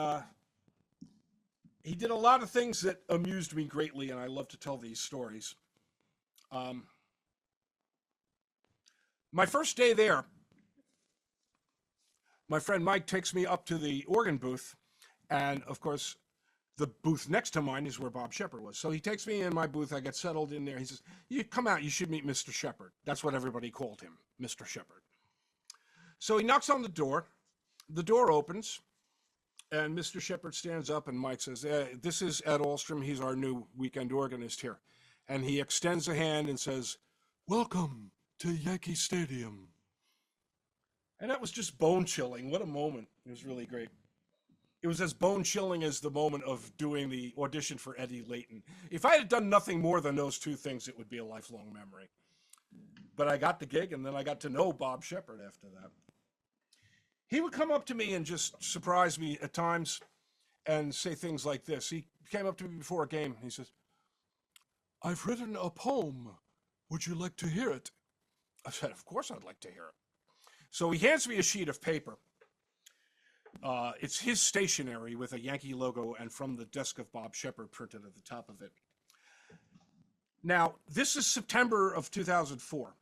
he did a lot of things that amused me greatly, and I love to tell these stories. My first day there, my friend Mike takes me up to the organ booth, and of course, the booth next to mine is where Bob Shepard was. So he takes me in my booth, I get settled in there. He says, you come out, you should meet Mr. Shepard. That's what everybody called him, Mr. Shepard. So he knocks on the door opens, and Mr. Shepard stands up, and Mike says, this is Ed Alstrom, he's our new weekend organist here. And he extends a hand and says, welcome to Yankee Stadium. And that was just bone-chilling. What a moment. It was really great. It was as bone-chilling as the moment of doing the audition for Eddie Layton. If I had done nothing more than those two things, it would be a lifelong memory. but I got the gig, and then I got to know Bob Shepard after that. He would come up to me and just surprise me at times and say things like this. He came up to me before a game. He says, "I've written a poem. Would you like to hear it?" I said, "Of course I'd like to hear it." So he hands me a sheet of paper. It's his stationery with a Yankee logo and "From the Desk of Bob Shepard" printed at the top of it. Now, this is September of 2004.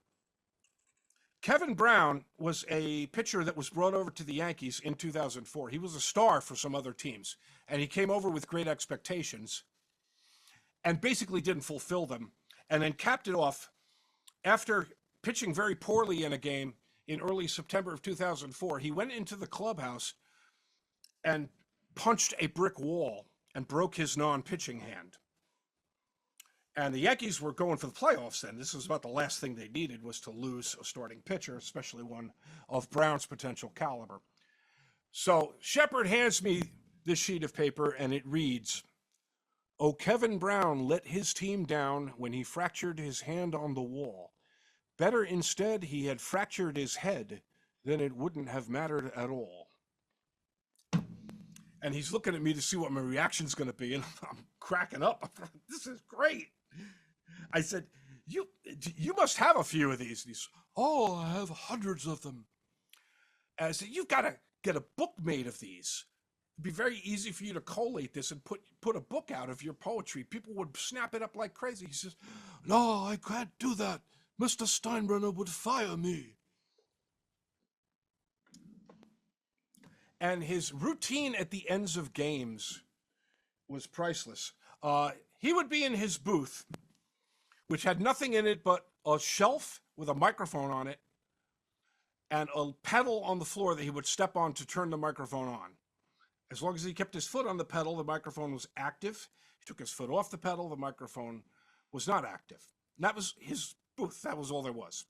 Kevin Brown was a pitcher that was brought over to the Yankees in 2004. He was a star for some other teams, and he came over with great expectations and basically didn't fulfill them, and then capped it off after pitching very poorly in a game in early September of 2004. He went into the clubhouse and punched a brick wall and broke his non-pitching hand. And the Yankees were going for the playoffs then. This was about the last thing they needed, was to lose a starting pitcher, especially one of Brown's potential caliber. So Shepard hands me this sheet of paper, and it reads, "Oh, Kevin Brown let his team down when he fractured his hand on the wall. Better instead he had fractured his head, then it wouldn't have mattered at all." And he's looking at me to see what my reaction's going to be, and I'm cracking up. This is great. I said, you must have a few of these. And he's, "Oh, I have hundreds of them." And I said, "You've got to get a book made of these. It'd be very easy for you to collate this and put a book out of your poetry. People would snap it up like crazy." He says, "No, I can't do that. Mr. Steinbrenner would fire me." And his routine at the ends of games was priceless. He would be in his booth, which had nothing in it but a shelf with a microphone on it and a pedal on the floor that he would step on to turn the microphone on. As long as he kept his foot on the pedal, the microphone was active. He took his foot off the pedal, the microphone was not active. And that was his booth. That was all there was.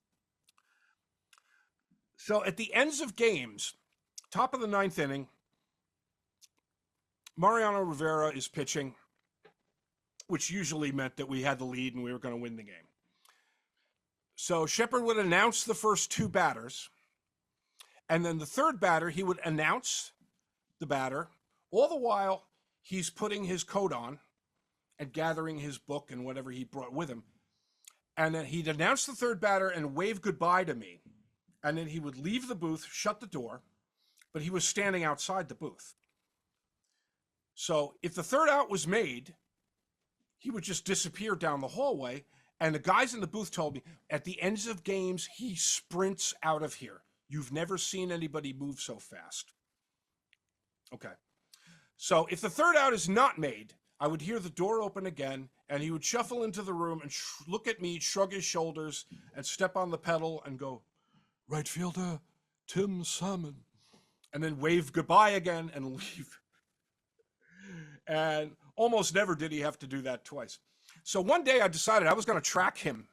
So at the ends of games, top of the ninth inning, Mariano Rivera is pitching, which usually meant that we had the lead and we were going to win the game. So Shepard would announce the first two batters, and then the third batter, he would announce the batter. All the while, he's putting his coat on and gathering his book and whatever he brought with him. And then he'd announce the third batter and wave goodbye to me. And then he would leave the booth, shut the door, but he was standing outside the booth. So if the third out was made, he would just disappear down the hallway. And the guys in the booth told me, at the ends of games, he sprints out of here. You've never seen anybody move so fast. Okay. So if the third out is not made, I would hear the door open again, and he would shuffle into the room and look at me, shrug his shoulders, and step on the pedal and go, "Right fielder, Tim Salmon," and then wave goodbye again and leave. And almost never did he have to do that twice. So one day I decided I was going to track him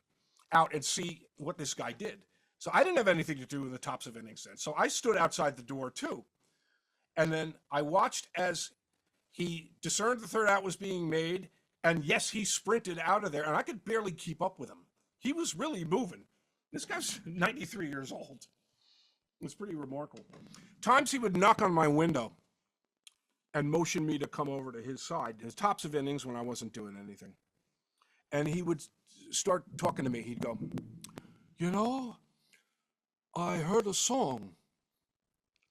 out and see what this guy did. So I didn't have anything to do in the tops of innings then. So I stood outside the door too. And then I watched as he discerned the third out was being made. And yes, he sprinted out of there, and I could barely keep up with him. He was really moving. This guy's 93 years old. It was pretty remarkable. Times he would knock on my window and motion me to come over to his side, the tops of innings when I wasn't doing anything. And he would start talking to me. He'd go, "You know, I heard a song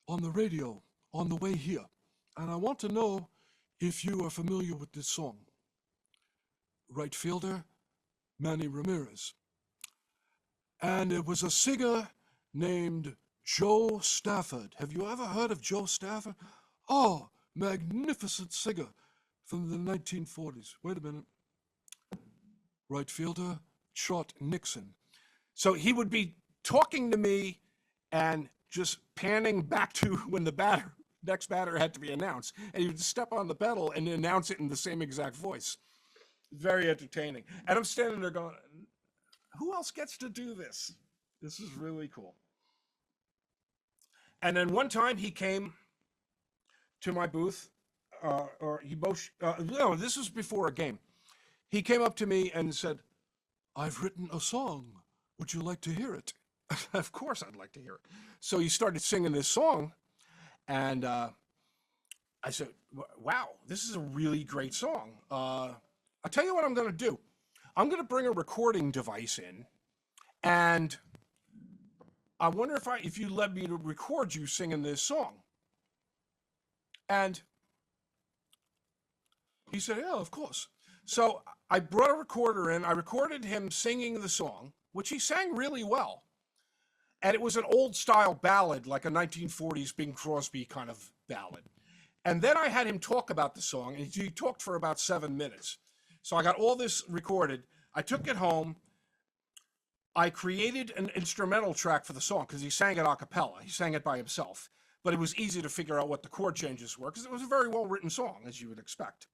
on the radio on the way here, and I want to know if you are familiar with this song. Right fielder, Manny Ramirez. And it was a singer named Joe Stafford. Have you ever heard of Joe Stafford? Oh, magnificent singer from the 1940s. Wait a minute. Right fielder, Trot Nixon." So he would be talking to me and just panning back to when the next batter had to be announced. And he would step on the pedal and announce it in the same exact voice. Very entertaining. And I'm standing there going, who else gets to do this? This is really cool. And then one time he came to my booth, no, this was before a game. He came up to me and said, "I've written a song. would you like to hear it? Of course I'd like to hear it. So he started singing this song, and I said, wow, this is a really great song. I'll tell you what I'm going to do. I'm going to bring a recording device in, and I wonder if you let me to record you singing this song. And he said, yeah, of course. So I brought a recorder in. I recorded him singing the song, which he sang really well. And it was an old style ballad, like a 1940s Bing Crosby kind of ballad. And then I had him talk about the song, and he talked for about 7 minutes. So I got all this recorded. I took it home. I created an instrumental track for the song because he sang it a cappella. He sang it by himself. But it was easy to figure out what the chord changes were because it was a very well-written song, as you would expect.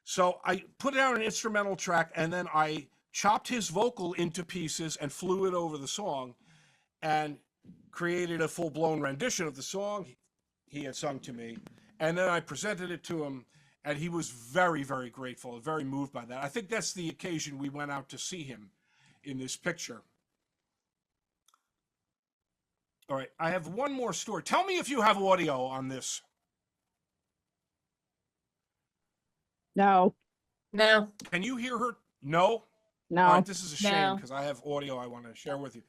So I put out an instrumental track, and then I chopped his vocal into pieces and flew it over the song and created a full-blown rendition of the song he had sung to me. And then I presented it to him, and he was very, very grateful and very moved by that. I think that's the occasion we went out to see him in this picture. All right, I have one more story. Tell me if you have audio on this. No, No, Can you hear her? No? no. All right, this is a shame No. because I have audio I want to share with you.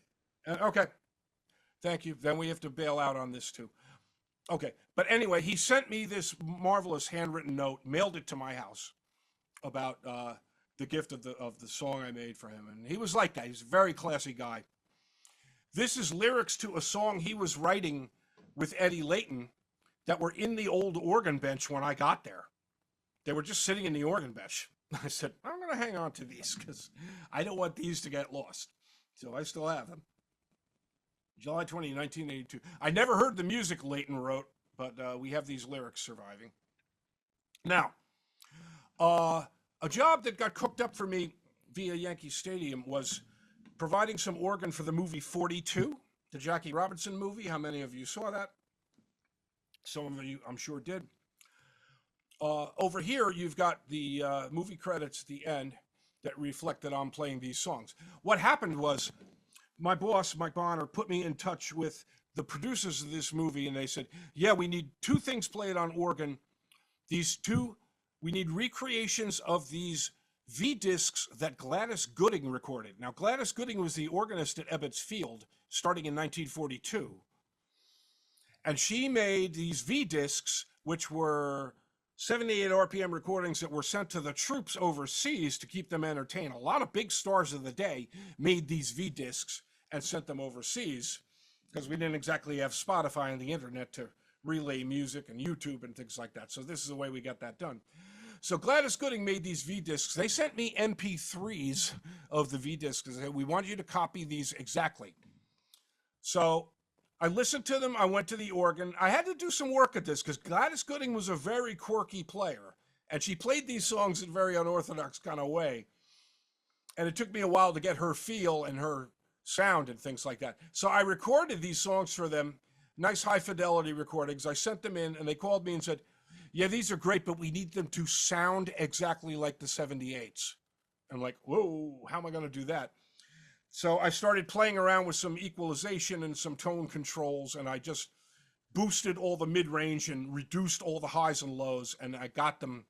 Okay, thank you. Then we have to bail out on this too. Okay, but anyway, he sent me this marvelous handwritten note, mailed it to my house about the gift of the song I made for him, and he was like that. He's a very classy guy. This is lyrics to a song he was writing with Eddie Layton that were in the old organ bench when I got there. They were just sitting in the organ bench. I said, I'm going to hang on to these because I don't want these to get lost. So I still have them. July 20, 1982. I never heard the music Layton wrote, but we have these lyrics surviving. Now, a job that got cooked up for me via Yankee Stadium was providing some organ for the movie 42, the Jackie Robinson movie. How many of you saw that? Some of you, I'm sure, did. Over here, you've got the movie credits at the end that reflect that I'm playing these songs. What happened was my boss, Mike Bonner, put me in touch with the producers of this movie, and they said, yeah, we need 2 things played on organ. We need recreations of these V-discs that Gladys Gooding recorded. Now, Gladys Gooding was the organist at Ebbets Field starting in 1942. And she made these V-discs, which were 78 RPM recordings that were sent to the troops overseas to keep them entertained. A lot of big stars of the day made these V-discs and sent them overseas because we didn't exactly have Spotify and the internet to relay music and YouTube and things like that. So this is the way we got that done. So Gladys Gooding made these V-discs. They sent me MP3s of the V-discs and said, we want you to copy these exactly. So I listened to them. I went to the organ. I had to do some work at this because Gladys Gooding was a very quirky player, and she played these songs in a very unorthodox kind of way. And it took me a while to get her feel and her sound and things like that. So I recorded these songs for them, nice high fidelity recordings. I sent them in, and they called me and said, yeah, these are great, but we need them to sound exactly like the 78s. I'm like, whoa, how am I going to do that? So I started playing around with some equalization and some tone controls, and I just boosted all the mid-range and reduced all the highs and lows, and I got them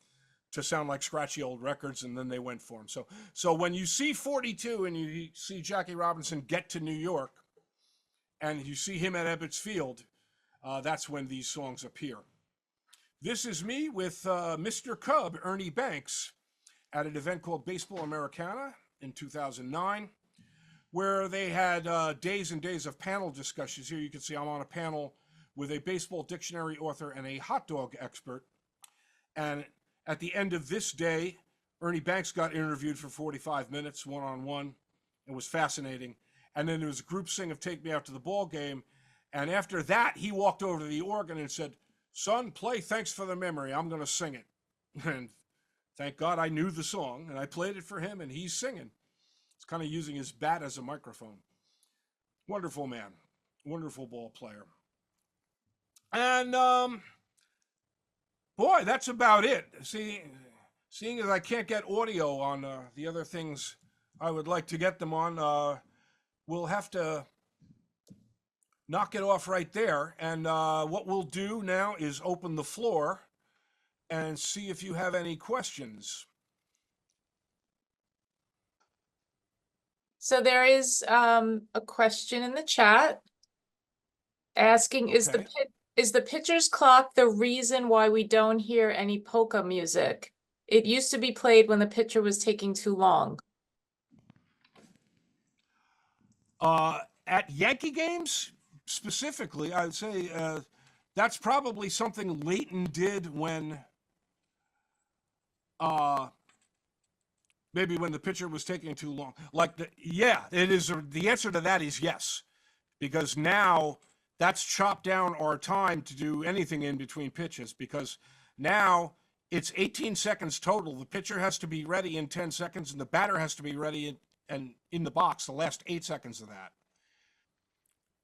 to sound like scratchy old records, and then they went for them. So when you see 42 and you see Jackie Robinson get to New York, and you see him at Ebbets Field, that's when these songs appear. This is me with Mr. Cub, Ernie Banks, at an event called Baseball Americana in 2009. Where they had days and days of panel discussions. Here you can see I'm on a panel with a baseball dictionary author and a hot dog expert. And at the end of this day, Ernie Banks got interviewed for 45 minutes, one-on-one. It was fascinating. And then there was a group sing of Take Me Out to the Ball Game. And after that, he walked over to the organ and said, son, play Thanks for the Memory. I'm going to sing it. And thank God I knew the song, and I played it for him, and he's singing. He's kind of using his bat as a microphone. Wonderful man. Wonderful ball player. And, boy, that's about it. Seeing as I can't get audio on the other things I would like to get them on. We'll have to knock it off right there. And what we'll do now is open the floor and see if you have any questions. So there is a question in the chat asking, Okay. is the pitcher's clock the reason why we don't hear any polka music? It used to be played when the pitcher was taking too long. At Yankee games specifically, I would say that's probably something Leighton did when maybe when the pitcher was taking too long. Yeah, it is. The answer to that is yes, because now that's chopped down our time to do anything in between pitches, because now it's 18 seconds total. The pitcher has to be ready in 10 seconds, and the batter has to be ready in the box the last 8 seconds of that.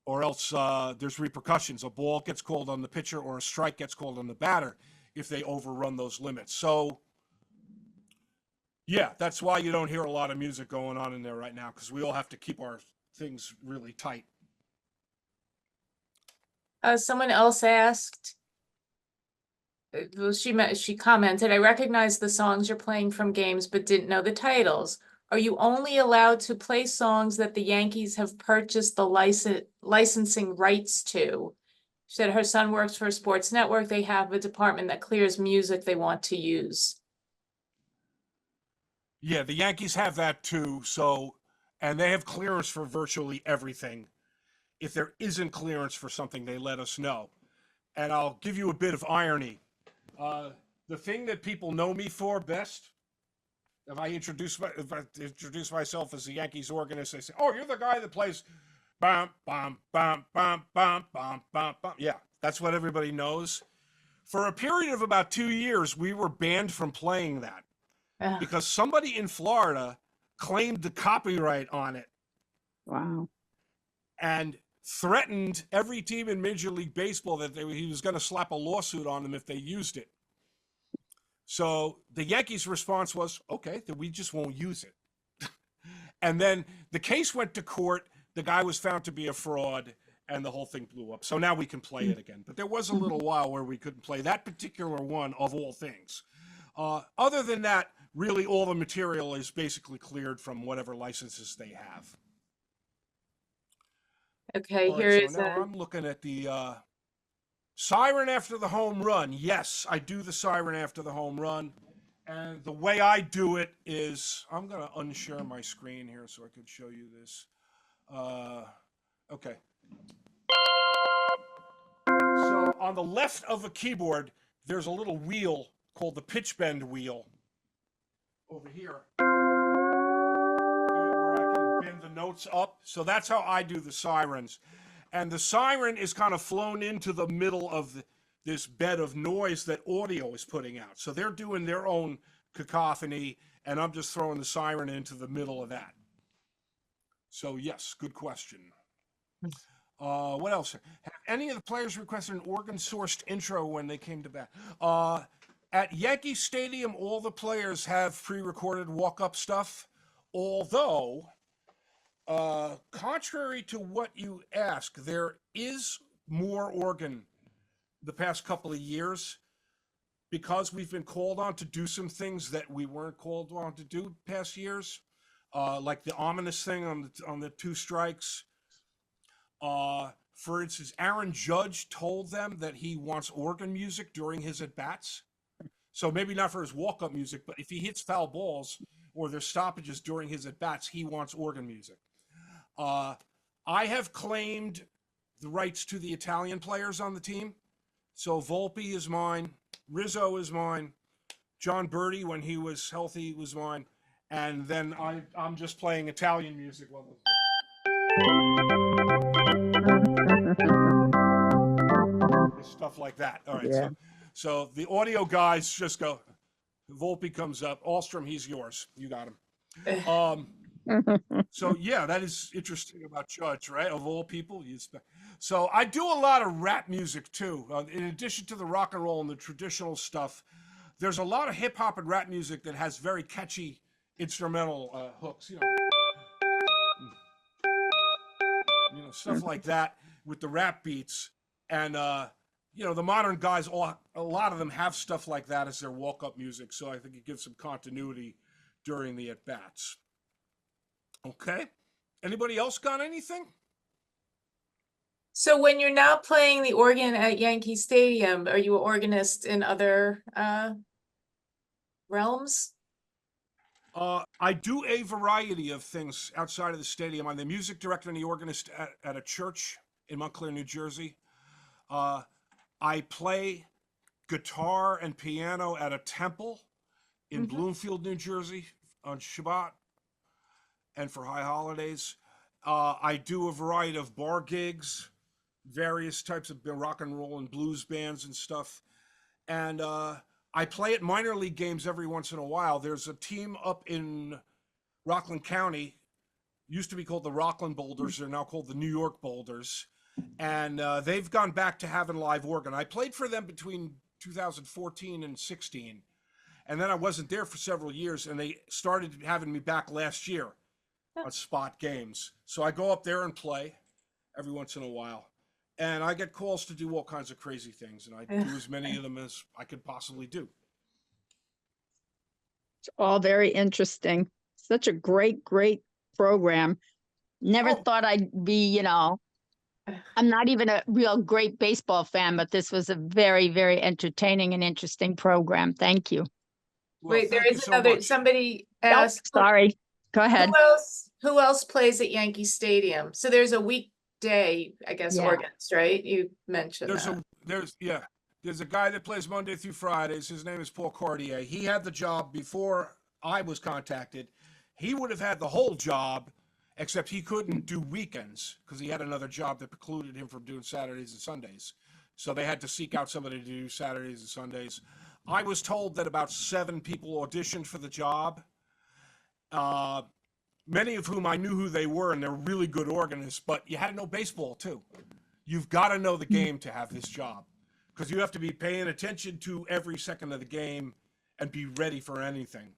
Or else there's repercussions. A ball gets called on the pitcher or a strike gets called on the batter if they overrun those limits. So, yeah, that's why you don't hear a lot of music going on in there right now, because we all have to keep our things really tight. Someone else asked, well, she commented, I recognize the songs you're playing from games, but didn't know the titles. Are you only allowed to play songs that the Yankees have purchased the licensing rights to? She said her son works for a sports network. They have a department that clears music they want to use. Yeah, the Yankees have that too. So, and they have clearance for virtually everything. If there isn't clearance for something, they let us know. And I'll give you a bit of irony. The thing that people know me for best, if I introduce myself as the Yankees organist, they say, "Oh, you're the guy that plays bam bam bam bam bam bam bam bam." Yeah, that's what everybody knows. For a period of about 2 years, we were banned from playing that because somebody in Florida claimed the copyright on it. Wow. And threatened every team in Major League Baseball that he was going to slap a lawsuit on them if they used it. So the Yankees' response was, okay, then we just won't use it. And then the case went to court. The guy was found to be a fraud, and the whole thing blew up. So now we can play it again. But there was a little while where we couldn't play that particular one of all things. Other than that, really all the material is basically cleared from whatever licenses they have. Okay, All here right, is so now I'm looking at the siren after the home run. Yes, I do the siren after the home run. And the way I do it is, I'm going to unshare my screen here so I could show you this. Okay. So on the left of the keyboard, there's a little wheel called the pitch bend wheel over here, where I can bend the notes up. So that's how I do the sirens. And the siren is kind of flown into the middle of this bed of noise that audio is putting out. So they're doing their own cacophony, and I'm just throwing the siren into the middle of that. So yes, good question. What else? Have any of the players requested an organ-sourced intro when they came to bat? At Yankee Stadium, all the players have pre-recorded walk-up stuff, although, contrary to what you ask, there is more organ the past couple of years because we've been called on to do some things that we weren't called on to do past years, like the ominous thing on the 2 strikes. For instance, Aaron Judge told them that he wants organ music during his at-bats. So maybe not for his walk-up music, but if he hits foul balls or there's stoppages during his at-bats, he wants organ music. I have claimed the rights to the Italian players on the team. So Volpe is mine, Rizzo is mine, John Berti, when he was healthy, was mine, and then I'm just playing Italian music while stuff like that. All right, Yeah. so the audio guys just go. Volpe comes up. Alstrom, he's yours. You got him. So yeah, that is interesting about Judge, right? Of all people, so I do a lot of rap music too. In addition to the rock and roll and the traditional stuff, there's a lot of hip hop and rap music that has very catchy instrumental hooks. You know. stuff like that with the rap beats. And, the modern guys, a lot of them have stuff like that as their walk-up music. So I think it gives some continuity during the at-bats. Okay. Anybody else got anything? So when you're not playing the organ at Yankee Stadium, are you an organist in other realms? I do a variety of things outside of the stadium. I'm the music director and the organist at a church in Montclair, New Jersey. I play guitar and piano at a temple in Bloomfield, New Jersey on Shabbat and for high holidays. I do a variety of bar gigs, various types of rock and roll and blues bands and stuff. And I play at minor league games every once in a while. There's a team up in Rockland County, used to be called the Rockland Boulders. They're now called the New York Boulders. And they've gone back to having live organ. I played for them between 2014 and 16. And then I wasn't there for several years, and they started having me back last year on spot games. So I go up there and play every once in a while. And I get calls to do all kinds of crazy things, and I do as many of them as I could possibly do. It's all very interesting. Such a great, great program. Never Oh. thought I'd be, I'm not even a real great baseball fan, but this was a very, very entertaining and interesting program. Thank you. Well, Wait, there thank you is so another, much. somebody Nope, asked. sorry. Go ahead. Who else plays at Yankee Stadium? So there's a weekday, I guess, Yeah. organist, right? You mentioned that. There's a guy that plays Monday through Fridays. His name is Paul Cartier. He had the job before I was contacted. He would have had the whole job, except he couldn't do weekends because he had another job that precluded him from doing Saturdays and Sundays. So they had to seek out somebody to do Saturdays and Sundays. I was told that about 7 people auditioned for the job. Many of whom I knew who they were, and they're really good organists, but you had to know baseball too. You've got to know the game to have this job because you have to be paying attention to every second of the game and be ready for anything.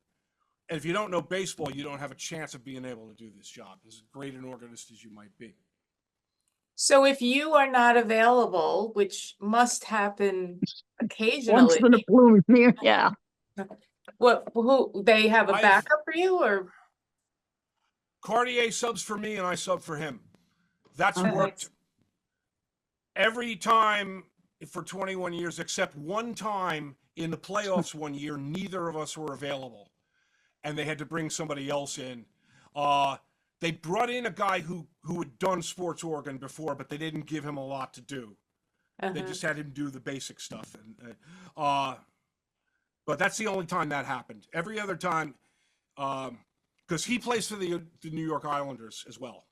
And if you don't know baseball, you don't have a chance of being able to do this job, as great an organist as you might be. So if you are not available, which must happen Once occasionally, in a blue moon, yeah. who they have a I've- backup for you, or? Cartier subs for me and I sub for him. That's Okay. worked every time for 21 years, except one time in the playoffs one year, neither of us were available. And they had to bring somebody else in. They brought in a guy who had done sports organ before, but they didn't give him a lot to do. They just had him do the basic stuff. But that's the only time that happened. Every other time, because he plays for the New York Islanders as well.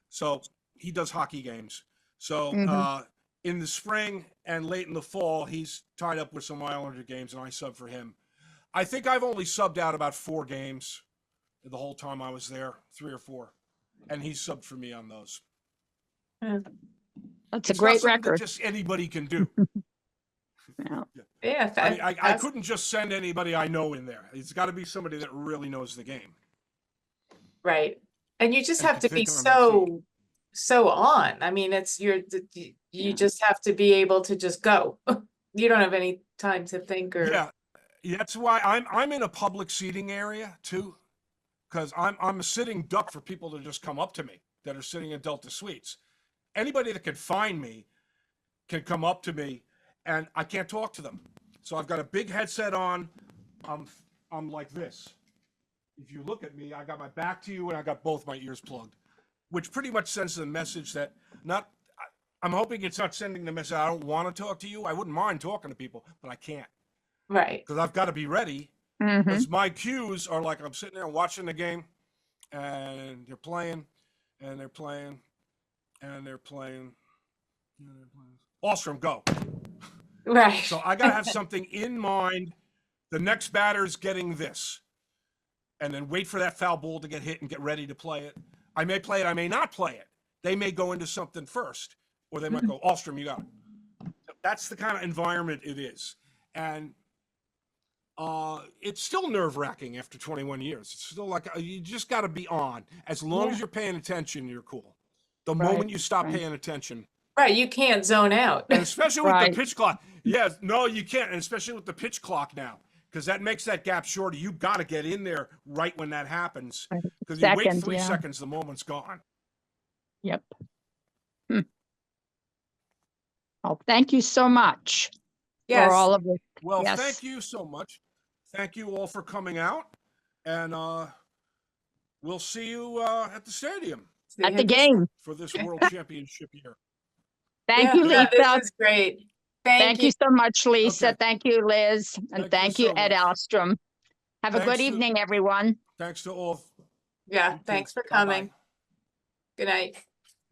So he does hockey games. So in the spring and late in the fall, he's tied up with some Islander games, and I sub for him. I think I've only subbed out about 4 games the whole time I was there, 3 or 4, and he subbed for me on those. That's a It's great not something that record. just anybody can do. Yeah. Yeah, I mean, I couldn't just send anybody I know in there. It's got to be somebody that really knows the game. right. And you just And have can to be think on their so on. I mean, you Yeah. just have to be able to just go. You don't have any time to think or. Yeah, that's why I'm in a public seating area too, because I'm a sitting duck for people to just come up to me that are sitting in Delta Suites. Anybody that can find me can come up to me, and I can't talk to them. So I've got a big headset on. I'm like this. If you look at me, I got my back to you and I got both my ears plugged, which pretty much sends the message that I'm hoping it's not sending the message I don't want to talk to you. I wouldn't mind talking to people, but I can't Right. because I've got to be ready. Mhm. Because my cues are like I'm sitting there watching the game, and they're playing, and they're playing, and they're playing. Alstrom, go. Right. So I got to have something in mind. The next batter's getting this. And then wait for that foul ball to get hit and get ready to play it. I may play it, I may not play it. They may go into something first, or they might go, Alstrom, you got it. That's the kind of environment it is. And it's still nerve-wracking after 21 years. It's still like you just got to be on. As long as you're paying attention, you're cool. the Right, moment you stop right. paying attention. Right, you can't zone out. And especially with Right. the pitch clock. Yes, no, you can't. And especially with the pitch clock now, because that makes that gap shorter. You got to get in there right when that happens. Right. Because you wait Second, 3 yeah. seconds, the moment's gone. Yep. Oh, thank you so much for Yes, all of this. Well, Yes. thank you so much. Thank you all for coming out. And we'll see you at the stadium At the game. for this World Championship year. Thank Yeah, you, no, this Lisa. is great. Thank Thank you. you so much, Lisa. Okay. Thank you, Liz. And Thank you thank you, so Ed much. Alstrom. Have a Thanks good to- evening, everyone. Thanks to all. Yeah, You too. thanks for Bye-bye. coming. Good night.